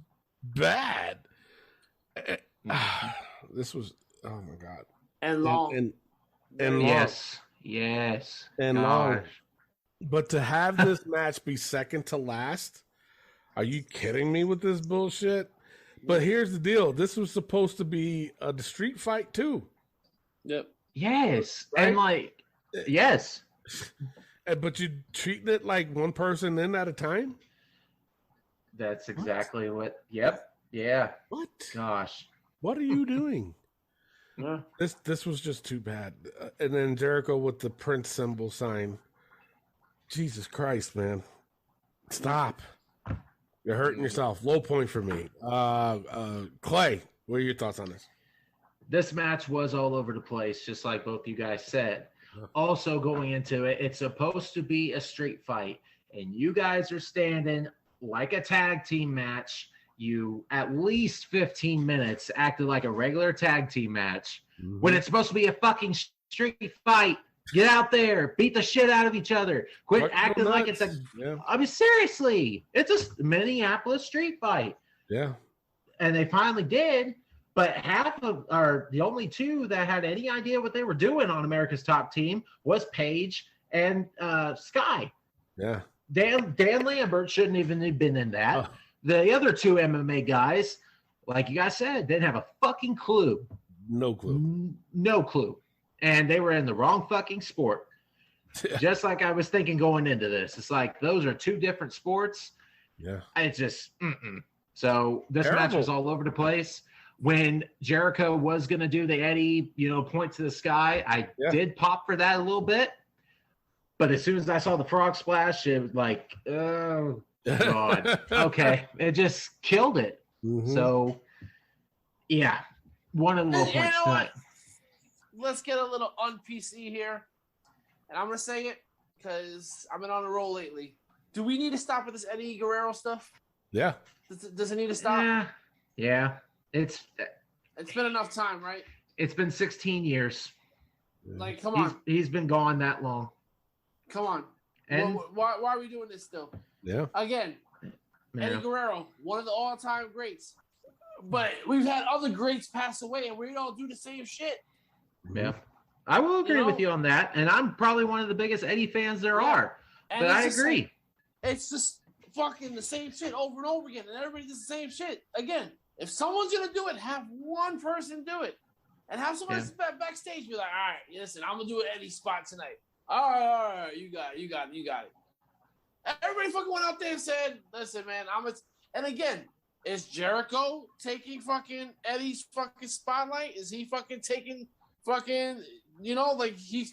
bad. This was, oh my God. And long. And yes. And long. But to have this match be second to last, are you kidding me with this bullshit? But here's the deal. This was supposed to be a street fight too. Yep. Yes. Right? And like, yes. But you treating it like one person in at a time? That's exactly what. Yep. Yeah. What? Gosh. What are you doing? Yeah. This was just too bad. And then Jericho with the Prince symbol sign. Jesus Christ, man. Stop. You're hurting yourself. Low point for me. Clay, what are your thoughts on this? This match was all over the place, just like both you guys said. Also going into it, it's supposed to be a street fight, and you guys are standing like a tag team match. You at least 15 minutes acted like a regular tag team match when it's supposed to be a fucking street fight. Get out there, beat the shit out of each other. Quit acting like it's a. Yeah. I mean, seriously, it's a Minneapolis street fight. Yeah. And they finally did. But the only two that had any idea what they were doing on America's Top Team was Paige and Sky. Yeah. Dan Lambert shouldn't even have been in that. Oh. The other two MMA guys, like you guys said, didn't have a fucking clue. No clue. No clue. And they were in the wrong fucking sport. Just like I was thinking going into this. It's like those are two different sports. Yeah. It's just, So this match was all over the place. When Jericho was going to do the Eddie, point to the sky, I did pop for that a little bit. But as soon as I saw the frog splash, it was like, oh, God. Okay. It just killed it. Mm-hmm. So, yeah. One of the low points tonight. Let's get a little un-PC here. And I'm going to say it because I've been on a roll lately. Do we need to stop with this Eddie Guerrero stuff? Yeah. Does it need to stop? Yeah. It's been enough time, right? It's been 16 years. Like, come on. He's been gone that long. Come on. And why are we doing this still? Yeah. Again, Eddie Guerrero, one of the all-time greats. But we've had other greats pass away, and we don't do the same shit. Yeah. I will agree with you on that. And I'm probably one of the biggest Eddie fans there are. And but I agree. Like, it's just fucking the same shit over and over again, and everybody does the same shit. Again, if someone's going to do it, have one person do it. And have someone backstage be like, all right, listen, I'm going to do an Eddie spot tonight. All right, you got it. Everybody fucking went out there and said, listen, man, and again, is Jericho taking fucking Eddie's fucking spotlight? Is he fucking taking fucking, like he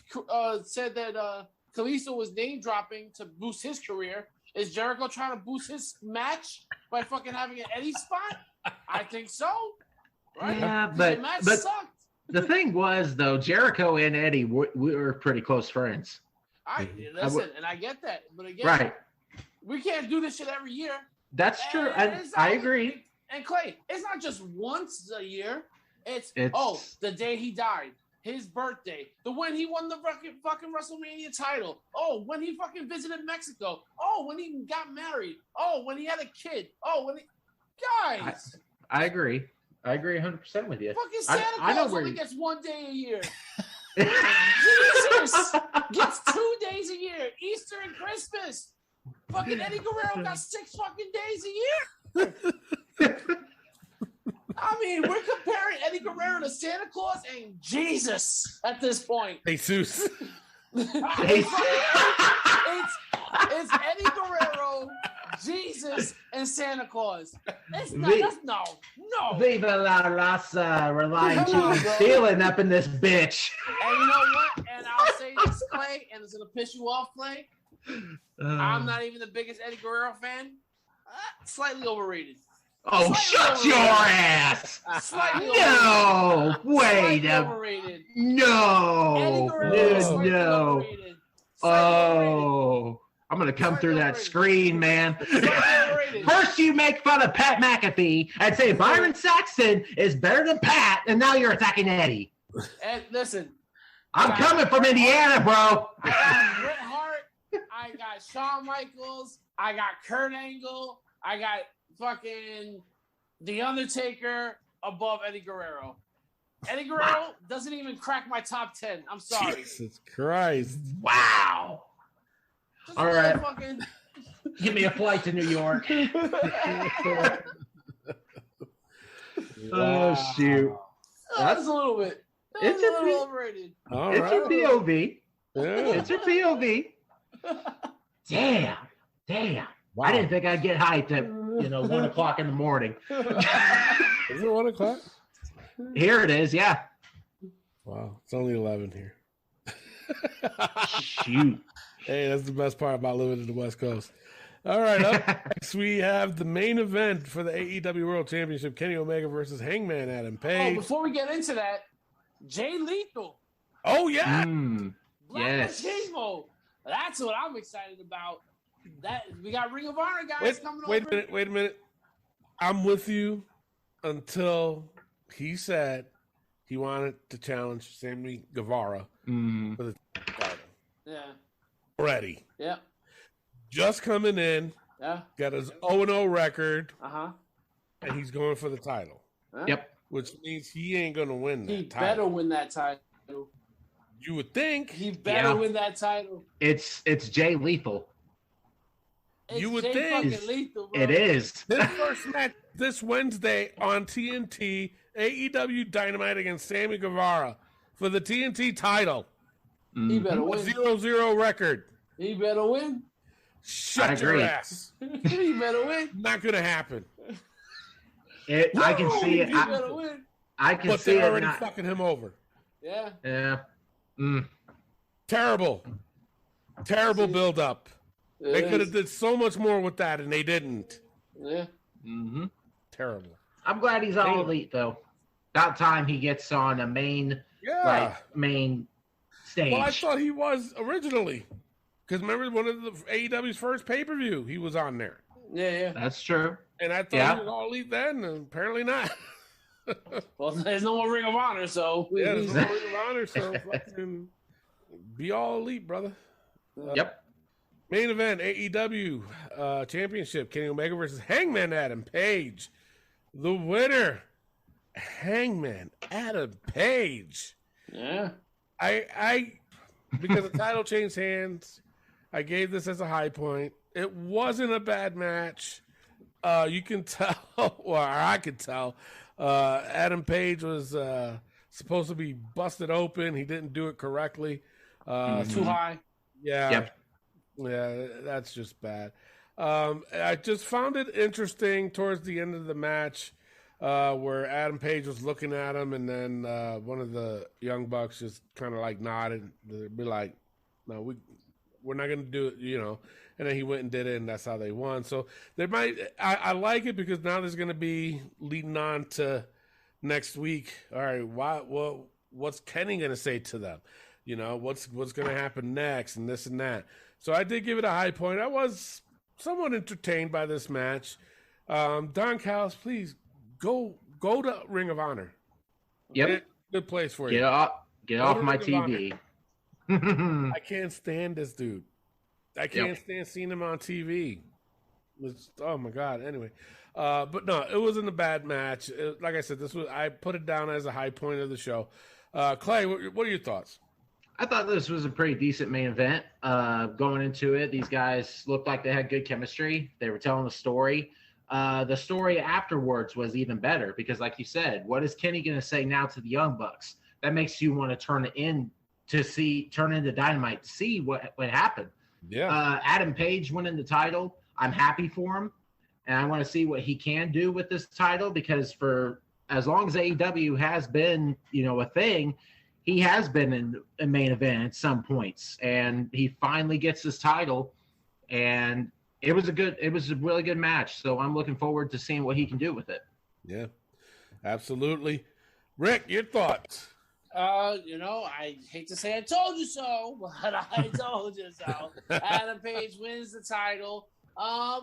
said that Kalisto was name dropping to boost his career. Is Jericho trying to boost his match by fucking having an Eddie spot? I think so. Right? Yeah, the match sucked. The thing was, though, Jericho and Eddie were pretty close friends. Listen, and I get that. But again, right. We can't do this shit every year. That's true. I agree. And Clay, it's not just once a year. It's the day he died, his birthday, when he won the fucking WrestleMania title. Oh, when he fucking visited Mexico. Oh, when he got married. Oh, when he had a kid. Oh, guys. I agree. I agree 100% with you. Fucking Santa Claus only gets 1 day a year. Jesus gets 2 days a year. Easter and Christmas. Fucking Eddie Guerrero got 6 fucking days a year. I mean, we're comparing Eddie Guerrero to Santa Claus and Jesus at this point. Jesus. It's Eddie Guerrero, Jesus, and Santa Claus. It's not. No. Viva la raza, relying cheese stealing up in this bitch. And you know what? And I'll say this, Clay, and it's gonna piss you off, Clay. I'm not even the biggest Eddie Guerrero fan. Slightly overrated. Oh, shut your ass! Slightly no, wait overrated. No, Eddie Guerrero, no. Oh, I'm gonna come through that screen, man. First, you make fun of Pat McAfee and say Byron Saxton is better than Pat, and now you're attacking Eddie. And listen, I'm coming from Indiana, bro. I got Bret Hart. I got Shawn Michaels. I got Kurt Angle. I got fucking The Undertaker above Eddie Guerrero. Eddie Guerrero doesn't even crack my top 10. I'm sorry. Jesus Christ. Wow. Just all right. Fucking... Give me a flight to New York. Oh, shoot. That's a little bit. It's a little overrated. It's your POV. Yeah. It's your POV. Damn. Wow. I didn't think I'd get hyped at 1 o'clock in the morning. Is it 1 o'clock? Here it is, yeah. Wow, it's only 11 here. Shoot. Hey, that's the best part about living in the West Coast. All right, up next we have the main event for the AEW World Championship: Kenny Omega versus Hangman Adam Page. Oh, before we get into that, Jay Lethal. Oh yeah, Black Machismo. That's what I'm excited about. That we got Ring of Honor guys coming over. Wait a minute. I'm with you until he said he wanted to challenge Sammy Guevara for the title. Yeah. Already. Yeah. Just coming in. Yeah. Got his 0-0 record. Uh-huh. and he's going for the title. Huh? Yep. Which means he ain't going to win that He title. better win that title. You would think. He better win that title. It's Jay Lethal. You would Jay think. fucking Lethal, bro. It is. His first match this Wednesday on TNT, AEW Dynamite against Sammy Guevara for the TNT title. He better A win. 0-0 record. He better win. Shut your agree. ass. He better win. Not going to happen. I can see it. He better win. I can But see they're it. already fucking him over. Yeah. Yeah. Mm. Terrible. Terrible build-up. They It could have is. did so much more with that, and they didn't. Yeah. Hmm. Terrible. I'm glad he's all elite though. About time he gets on a main main stage. Well, I thought he was originally. Because remember, one of the AEW's first pay-per-view, he was on there. Yeah. That's true. And I thought Yeah. he was all elite then, and apparently not. Well, there's no more Ring of Honor, so. Yeah, there's no Ring of Honor, so fucking be all elite, brother. Yep. Main event, AEW Championship, Kenny Omega versus Hangman Adam Page. The winner, Hangman Adam Page. Yeah. I because the title changed hands, I gave this as a high point. It wasn't a bad match. You can tell, or I could tell, Adam Page was supposed to be busted open. He didn't do it correctly. Too high. Yeah. Yep. Yeah, that's just bad. I just found it interesting towards the end of the match where Adam Page was looking at him, and then one of the Young Bucks just kind of like nodded. They'd be like, no, we're not going to do it, you know. And then he went and did it, and that's how they won. So there might I like it because now there's going to be leading on to next week. All right, what's Kenny going to say to them? You know, what's going to happen next and this and that. So I did give it a high point. I was somewhat entertained by this match. Don Callis, please go to Ring of Honor. Yep. Good place for you. Get off my to Ring of TV. I can't stand this dude. I can't stand seeing him on TV. Oh my God. Anyway, but no, it wasn't a bad match. Like I said, I put it down as a high point of the show. Clay, what are your thoughts? I thought this was a pretty decent main event. Going into it, these guys looked like they had good chemistry. They were telling a story. The story afterwards was even better because, like you said, what is Kenny going to say now to the Young Bucks? That makes you want to turn into Dynamite to see what happened. Yeah. Adam Page winning the title. I'm happy for him, and I want to see what he can do with this title because for as long as AEW has been, a thing, he has been in a main event at some points, and he finally gets his title, and it was a really good match. So I'm looking forward to seeing what he can do with it. Yeah, absolutely. Rick, your thoughts? I hate to say I told you so, but I told you so. Adam Page wins the title. I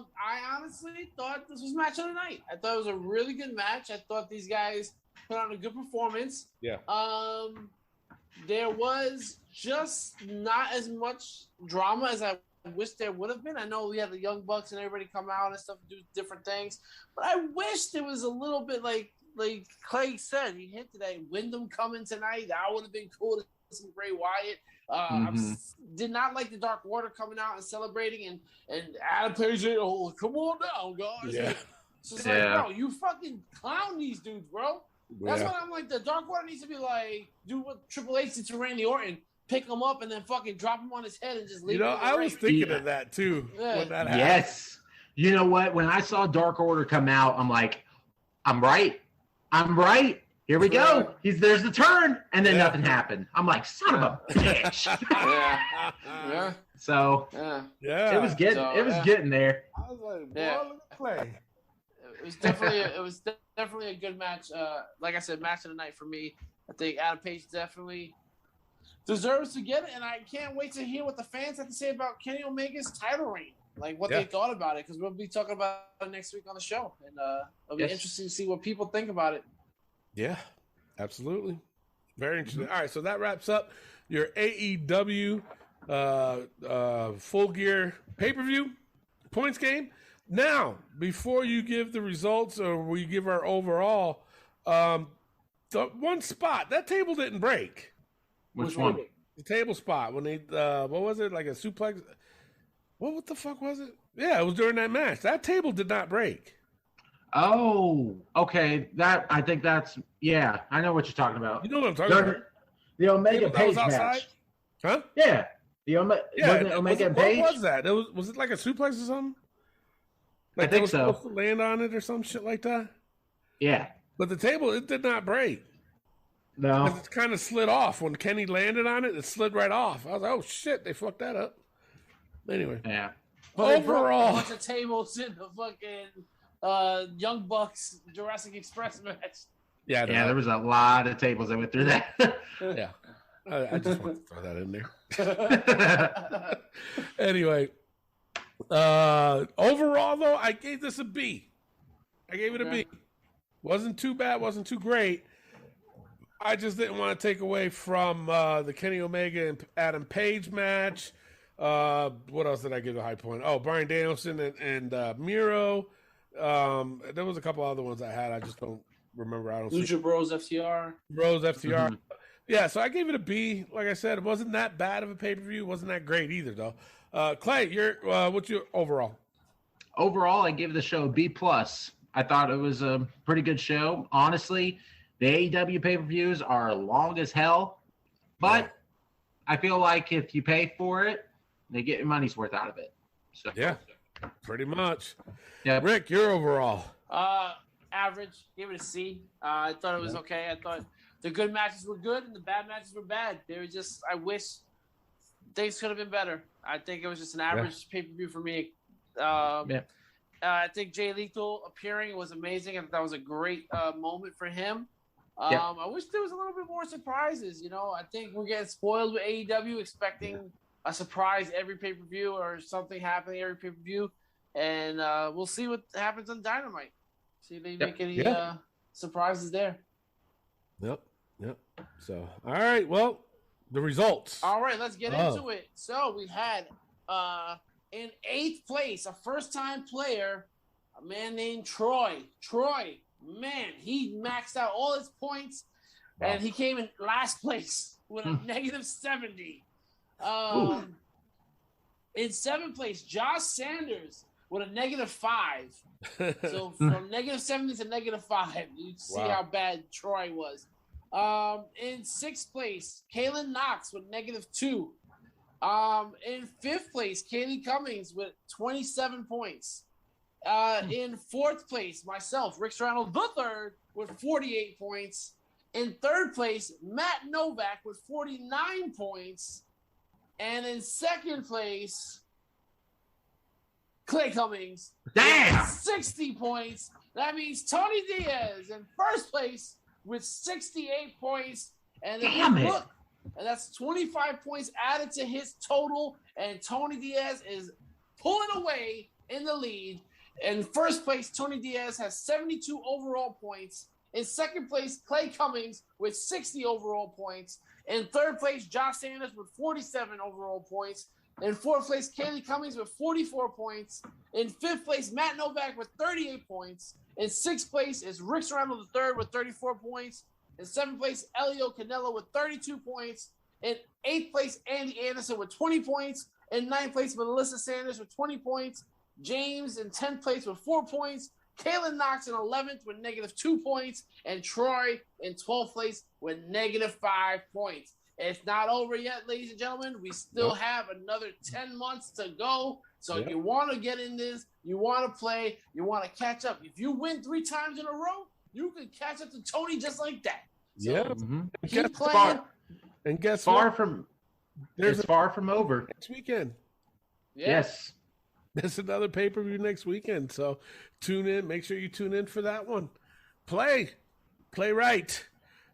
honestly thought this was match of the night. I thought it was a really good match. I thought these guys put on a good performance. Yeah. There was just not as much drama as I wish there would have been. I know we had the Young Bucks and everybody come out and stuff, do different things, but I wish there was a little bit like Clay said. He hinted at Wyndham coming tonight. That would have been cool to see Bray Wyatt. I did not like the Dark Order coming out and celebrating, and Adam Page, come on down, guys. Yeah. So it's like, bro, you fucking clown these dudes, bro. That's why I'm like, the Dark Order needs to be like, do what Triple H did to Randy Orton, pick him up and then fucking drop him on his head and just leave him. I was thinking of that too when that happened. Yes. You know what? When I saw Dark Order come out, I'm like, I'm right. Here we go. There's the turn, and then nothing happened. I'm like, son of a bitch. Yeah. So Yeah. it was getting there. I was like, boy, look at Clay. It was definitely a good match. Like I said, match of the night for me. I think Adam Page definitely deserves to get it, and I can't wait to hear what the fans have to say about Kenny Omega's title reign, like what they thought about it, because we'll be talking about it next week on the show, and it'll be interesting to see what people think about it. Yeah, absolutely. Very interesting. All right, so that wraps up your AEW Full Gear pay-per-view points game. Now, before you give the results or we give our overall, the one spot, that table didn't break. Which one? The table spot when they, what was it, like a suplex? What the fuck was it? Yeah, it was during that match. That table did not break. Oh, okay. I think that's, yeah, I know what you're talking about. You know what I'm talking about? The Omega That was Page outside? match. Huh? Yeah. Wasn't it Omega and Page? What was that? Was it like a suplex or something? Like I think they were so. supposed to land on it or some shit like that? Yeah. But the table, it did not break. No. It kind of slid off. When Kenny landed on it, it slid right off. I was like, oh, shit, they fucked that up. Anyway. Yeah. But they broke Overall. a bunch of tables in the fucking Young Bucks Jurassic Express match. Yeah, There was a lot of tables that went through that. Yeah. I just wanted to throw that in there. Anyway. Overall, though, I gave this a B. I gave it a B. Wasn't too bad, wasn't too great. I just didn't want to take away from the Kenny Omega and Adam Page match. What else did I give a high point? Oh, Bryan Danielson and Miro. There was a couple other ones I had. I just don't remember. I don't see. Lucha Bros FTR. Bros FTR. Mm-hmm. Yeah, so I gave it a B. Like I said, it wasn't that bad of a pay-per-view. It wasn't that great either, though. Clay, what's your overall? Overall, I give the show a B+. I thought it was a pretty good show. Honestly, the AEW pay-per-views are long as hell, but I feel like if you pay for it, they get your money's worth out of it. So yeah, pretty much. Yeah, Rick, your overall? Average. Give it a C. I thought it was okay. I thought the good matches were good and the bad matches were bad. They were just. I wish things could have been better. I think it was just an average pay-per-view for me. I think Jay Lethal appearing was amazing. I thought that was a great moment for him. I wish there was a little bit more surprises. I think we're getting spoiled with AEW, expecting a surprise every pay-per-view or something happening every pay-per-view. And we'll see what happens on Dynamite. See if they make any surprises there. Yep. So, all right. Well, the results. All right, let's get into it. So we had in 8th place, a first-time player, a man named Troy. Troy, man, he maxed out all his points, and he came in last place with a negative 70. In 7th place, Josh Sanders with a negative 5. So from negative 70 to negative 5, you see how bad Troy was. In 6th place, Kaylin Knox with negative 2. In 5th place, Kaylee Cummings with 27 points. In 4th place, myself, Rick Strano III with 48 points. In 3rd place, Matt Novak with 49 points. And in 2nd place, Clay Cummings with 60 points. That means Tony Diaz in 1st place with 68 points. And and that's 25 points added to his total. And Tony Diaz is pulling away in the lead. In 1st place, Tony Diaz has 72 overall points. In 2nd place, Clay Cummings with 60 overall points. In 3rd place, Josh Sanders with 47 overall points. In 4th place, Kaylee Cummings with 44 points. In 5th place, Matt Novak with 38 points. In 6th place is Rick Serrano III with 34 points. In 7th place, Elio Canelo with 32 points. In 8th place, Andy Anderson with 20 points. In 9th place, Melissa Sanders with 20 points. James in 10th place with 4 points. Kaylin Knox in 11th with negative 2 points. And Troy in 12th place with negative 5 points. It's not over yet, ladies and gentlemen. We still have another 10 months to go. So if you want to get in this, you want to play, you want to catch up. If you win 3 times in a row, you can catch up to Tony just like that. So keep playing. And guess it's what? Far from over. Next weekend. Yes. There's another pay-per-view next weekend. So tune in. Make sure you tune in for that one. Play right.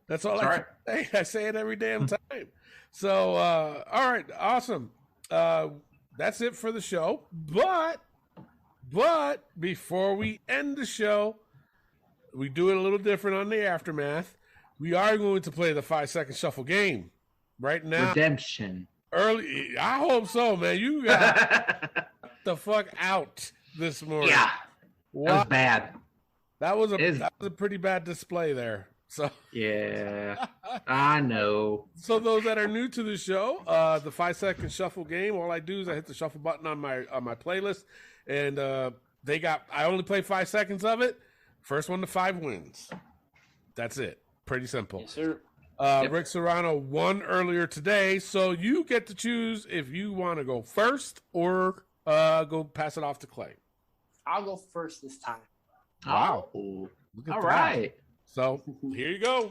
That's all I say. I say it every damn time. So, all right. Awesome. That's it for the show. But before we end the show, we do it a little different on the aftermath. We are going to play the 5-second shuffle game right now. Redemption. Early. I hope so, man. You got the fuck out. this morning. Yeah, Wow. that was bad. That was a pretty bad display there. So Yeah, I know. So those that are new to the show, the 5-second shuffle game, all I do is I hit the shuffle button on my playlist, and I only play 5 seconds of it. First one to 5 wins. That's it. Pretty simple. Yes, sir. Rick Serrano won earlier today, so you get to choose if you want to go first or go pass it off to Clay. I'll go first this time. Wow. Oh, Look at all that. right. So here you go.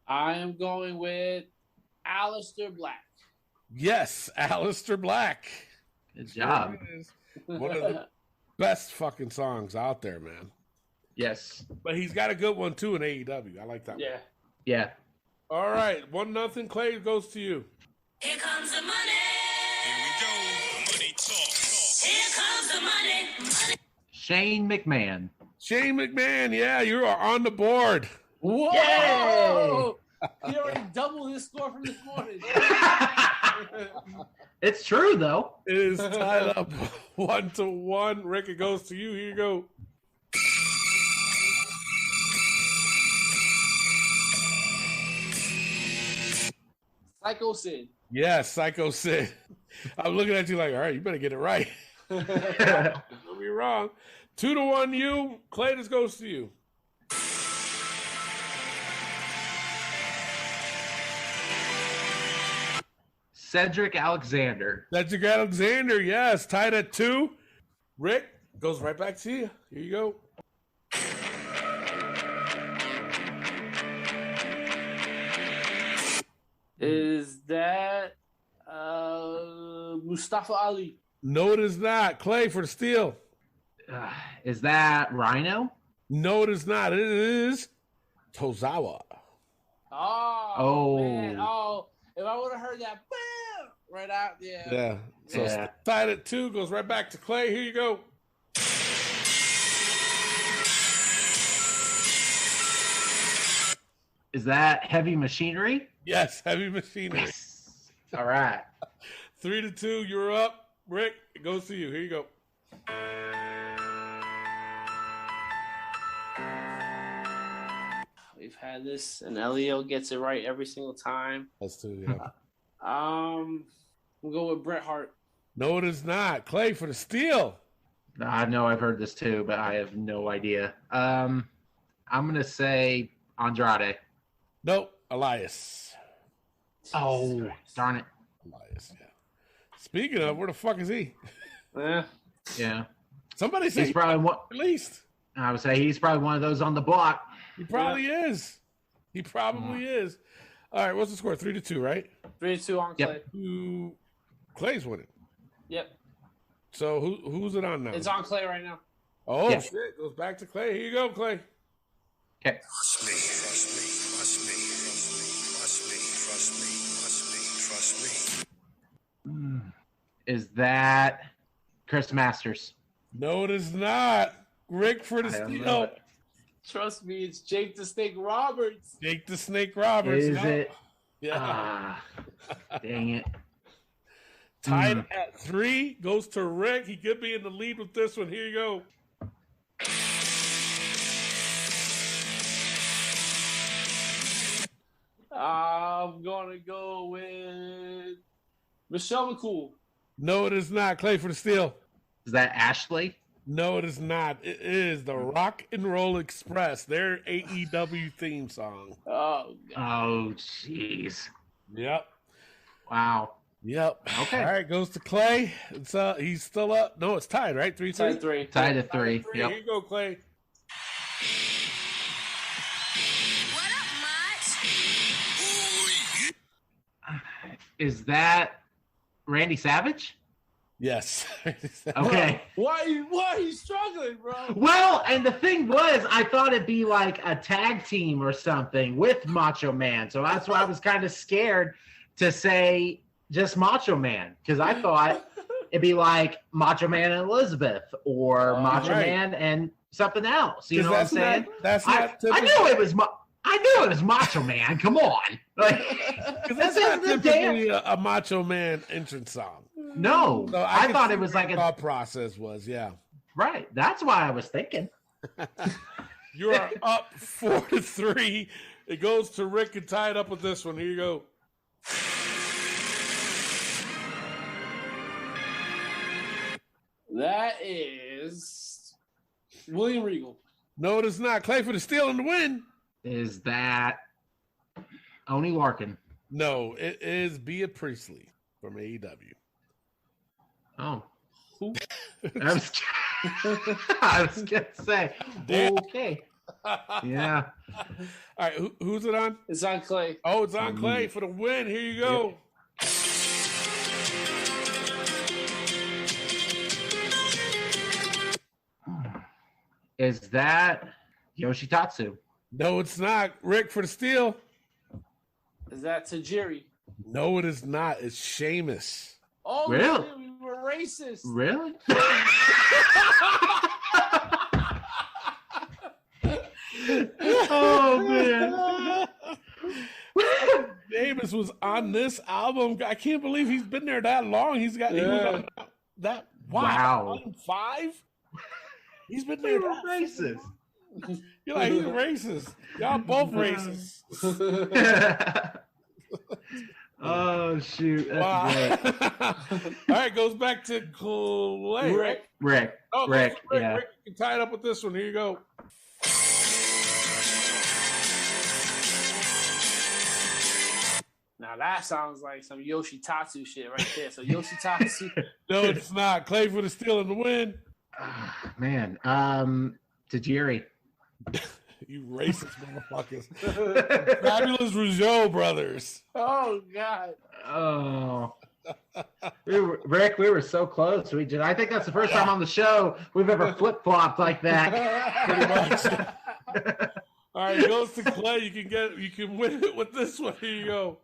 I am going with Alistair Black. Yes, Alistair Black. Good job. It is one of the best fucking songs out there, man. Yes. But he's got a good one too in AEW. I like that Yeah. one. Yeah. All right, 1-0. Clay, goes to you. Here comes the money. Here we go. Money talk. Here comes the money. Shane McMahon. Shane McMahon, yeah, you are on the board. Whoa! Yay! He already doubled his score from this morning. It's true though. It is tied up 1-1. Rick, it goes to you. Here you go. Psycho Sid. Yes, Psycho Sid. I'm looking at you like, all right, you better get it right. Don't be wrong. 2-1 you. Clay, this goes to you. Cedric Alexander. Cedric Alexander, yes. Tied at 2. Rick, goes right back to you. Here you go. Is that Mustafa Ali? No, it is not. Clay for the steal. Is that Rhino? No, it is not. It is Tozawa. Oh, man. Oh, if I would have heard that bam, right out, yeah. Yeah. So Yeah. tied at 2, goes right back to Clay. Here you go. Is that Heavy Machinery? Yes, Heavy Machinery. Yes. All right. 3-2, you're up. Rick, it goes to you. Here you go. We've had this, and Elio gets it right every single time. That's 2, yeah. We'll go with Bret Hart. No, it is not. Clay for the steal. I know I've heard this too, but I have no idea. I'm gonna say Andrade. Nope, Elias. Oh, darn it. Elias, yeah. Speaking of, where the fuck is he? Yeah. Somebody say He's probably one. released. I would say he's probably one of those on the block. He probably is. He probably is. All right, what's the score? 3-2, right? 3-2 on Clay. Yep. Clay's winning. Yep. So who's it on now? It's on Clay right now. Oh, Yeah. shit. Goes back to Clay. Here you go, Clay. Okay. Trust me. Trust me. Trust me. Trust me. Trust me. Trust me. Trust me. Is that Chris Masters? No, it is not. Rick for the I don't know steal. it. Trust me, it's Jake the Snake Roberts. Jake the Snake Roberts. Is no. it? Yeah. Ah, dang it. Tied at 3. Goes to Rick. He could be in the lead with this one. Here you go. I'm gonna go with Michelle McCool. No, it is not. Clay for the steal. Is that Ashley? No, it is not. It is the Rock and Roll Express, their AEW theme song. Oh, Oh, jeez. Yep. Wow. Yep. Okay. All right, goes to Clay. It's he's still up. No, it's tied, right? 3-3. tied 3. Tied at 3. Here Yep. you go, Clay. What up, Mike? Is that Randy Savage? Yes. Okay. Why are you struggling, bro? Well, and the thing was, I thought it'd be like a tag team or something with Macho Man. So that's why I was kind of scared to say just Macho Man, because I thought it'd be like Macho Man and Elizabeth or Macho right. Man and something else. You know what I'm saying? That's I not typical. knew it was I knew it was Macho Man. Come on. Like, Because that's not typically a Macho Man entrance song. No, So I can thought see it was what like the a thought process was, yeah. right. That's why I was thinking. You are up 4-3. It goes to Rick and tie it up with this one. Here you go. That is William Regal. No, it is not. Clay for the steal and the win. Is that Oni Larkin? No, it is Bea Priestley from AEW. Oh, Who? I was gonna say. Damn. Okay. Yeah. All right, who's it on? It's on Clay. Oh, it's on Clay for the win. Here you go. Is that Yoshitatsu? No, it's not. Rick for the steal. Is that Tajiri? No, it is not. It's Sheamus. Oh, Really? shit, we were racist. Really? Oh man. Sheamus was on this album. I can't believe he's been there that long. He was on that. Wow. 5? He's been there. You're racist. You're like, he's racist. Y'all both racist. Oh shoot. That's Wow. great. All right, goes back to Clay. Rick. Rick. Oh, Rick. Yeah. Rick, you can tie it up with this one. Here you go. Now that sounds like some Yoshitatsu shit right there. So Yoshitatsu. No, it's not. Clay for the steal and the win. Man. Tajiri. You racist motherfuckers. Fabulous Rougeau brothers. Oh God. Oh. Rick, we were so close. I think that's the first time on the show we've ever flip-flopped like that. Pretty much. All right, it goes to Clay. You can win it with this one. Here you go.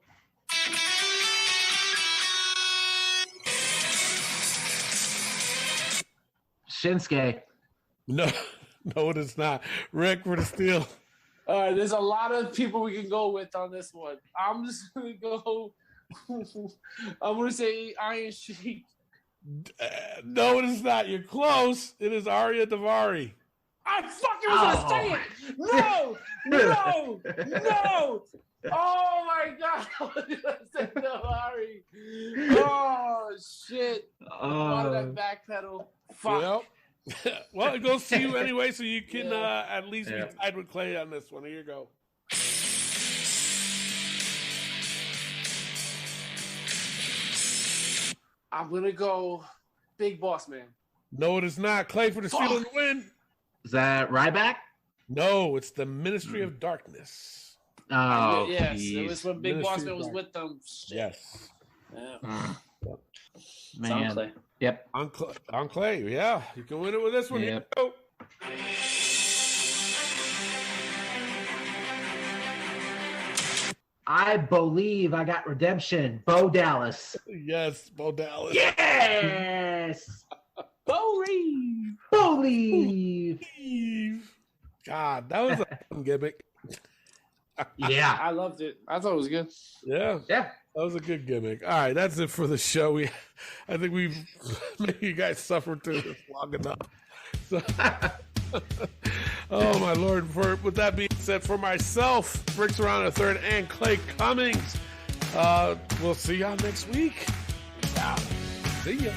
Shinsuke. No, it is not. Rick for the steal. All right, there's a lot of people we can go with on this one. I'm just gonna go. I'm gonna say Iron Sheik. No, it is not. You're close. It is Arya Davari. I fucking was gonna say it. No. Oh my God. I was gonna say Davari. Oh shit. Why did I backpedal? Fuck. Yep. Well, it goes to you anyway, so you can at least be tied with Clay on this one. Here you go. I'm gonna go Big Boss Man. No, it is not. Clay for the steal and the win. Is that Ryback? No, it's the Ministry of Darkness. Oh, yes, geez. it was when Big Ministry Boss Man of was Darkness. with them. Shit. Yes. Yeah. Man. Clay. Yep. On Clay, yeah. You can win it with this one. Here Yep. you go. I believe I got redemption. Bo Dallas. Yes, Bo Dallas. Yes. Believe. Believe. God, that was a fun gimmick. Yeah. I loved it. I thought it was good. Yeah. Yeah. That was a good gimmick. All right, that's it for the show. I think we've made you guys suffer through this long enough. So, oh my Lord! With that being said, for myself, Rick Serrano III and Clay Cummings, we'll see y'all next week. Yeah. See ya.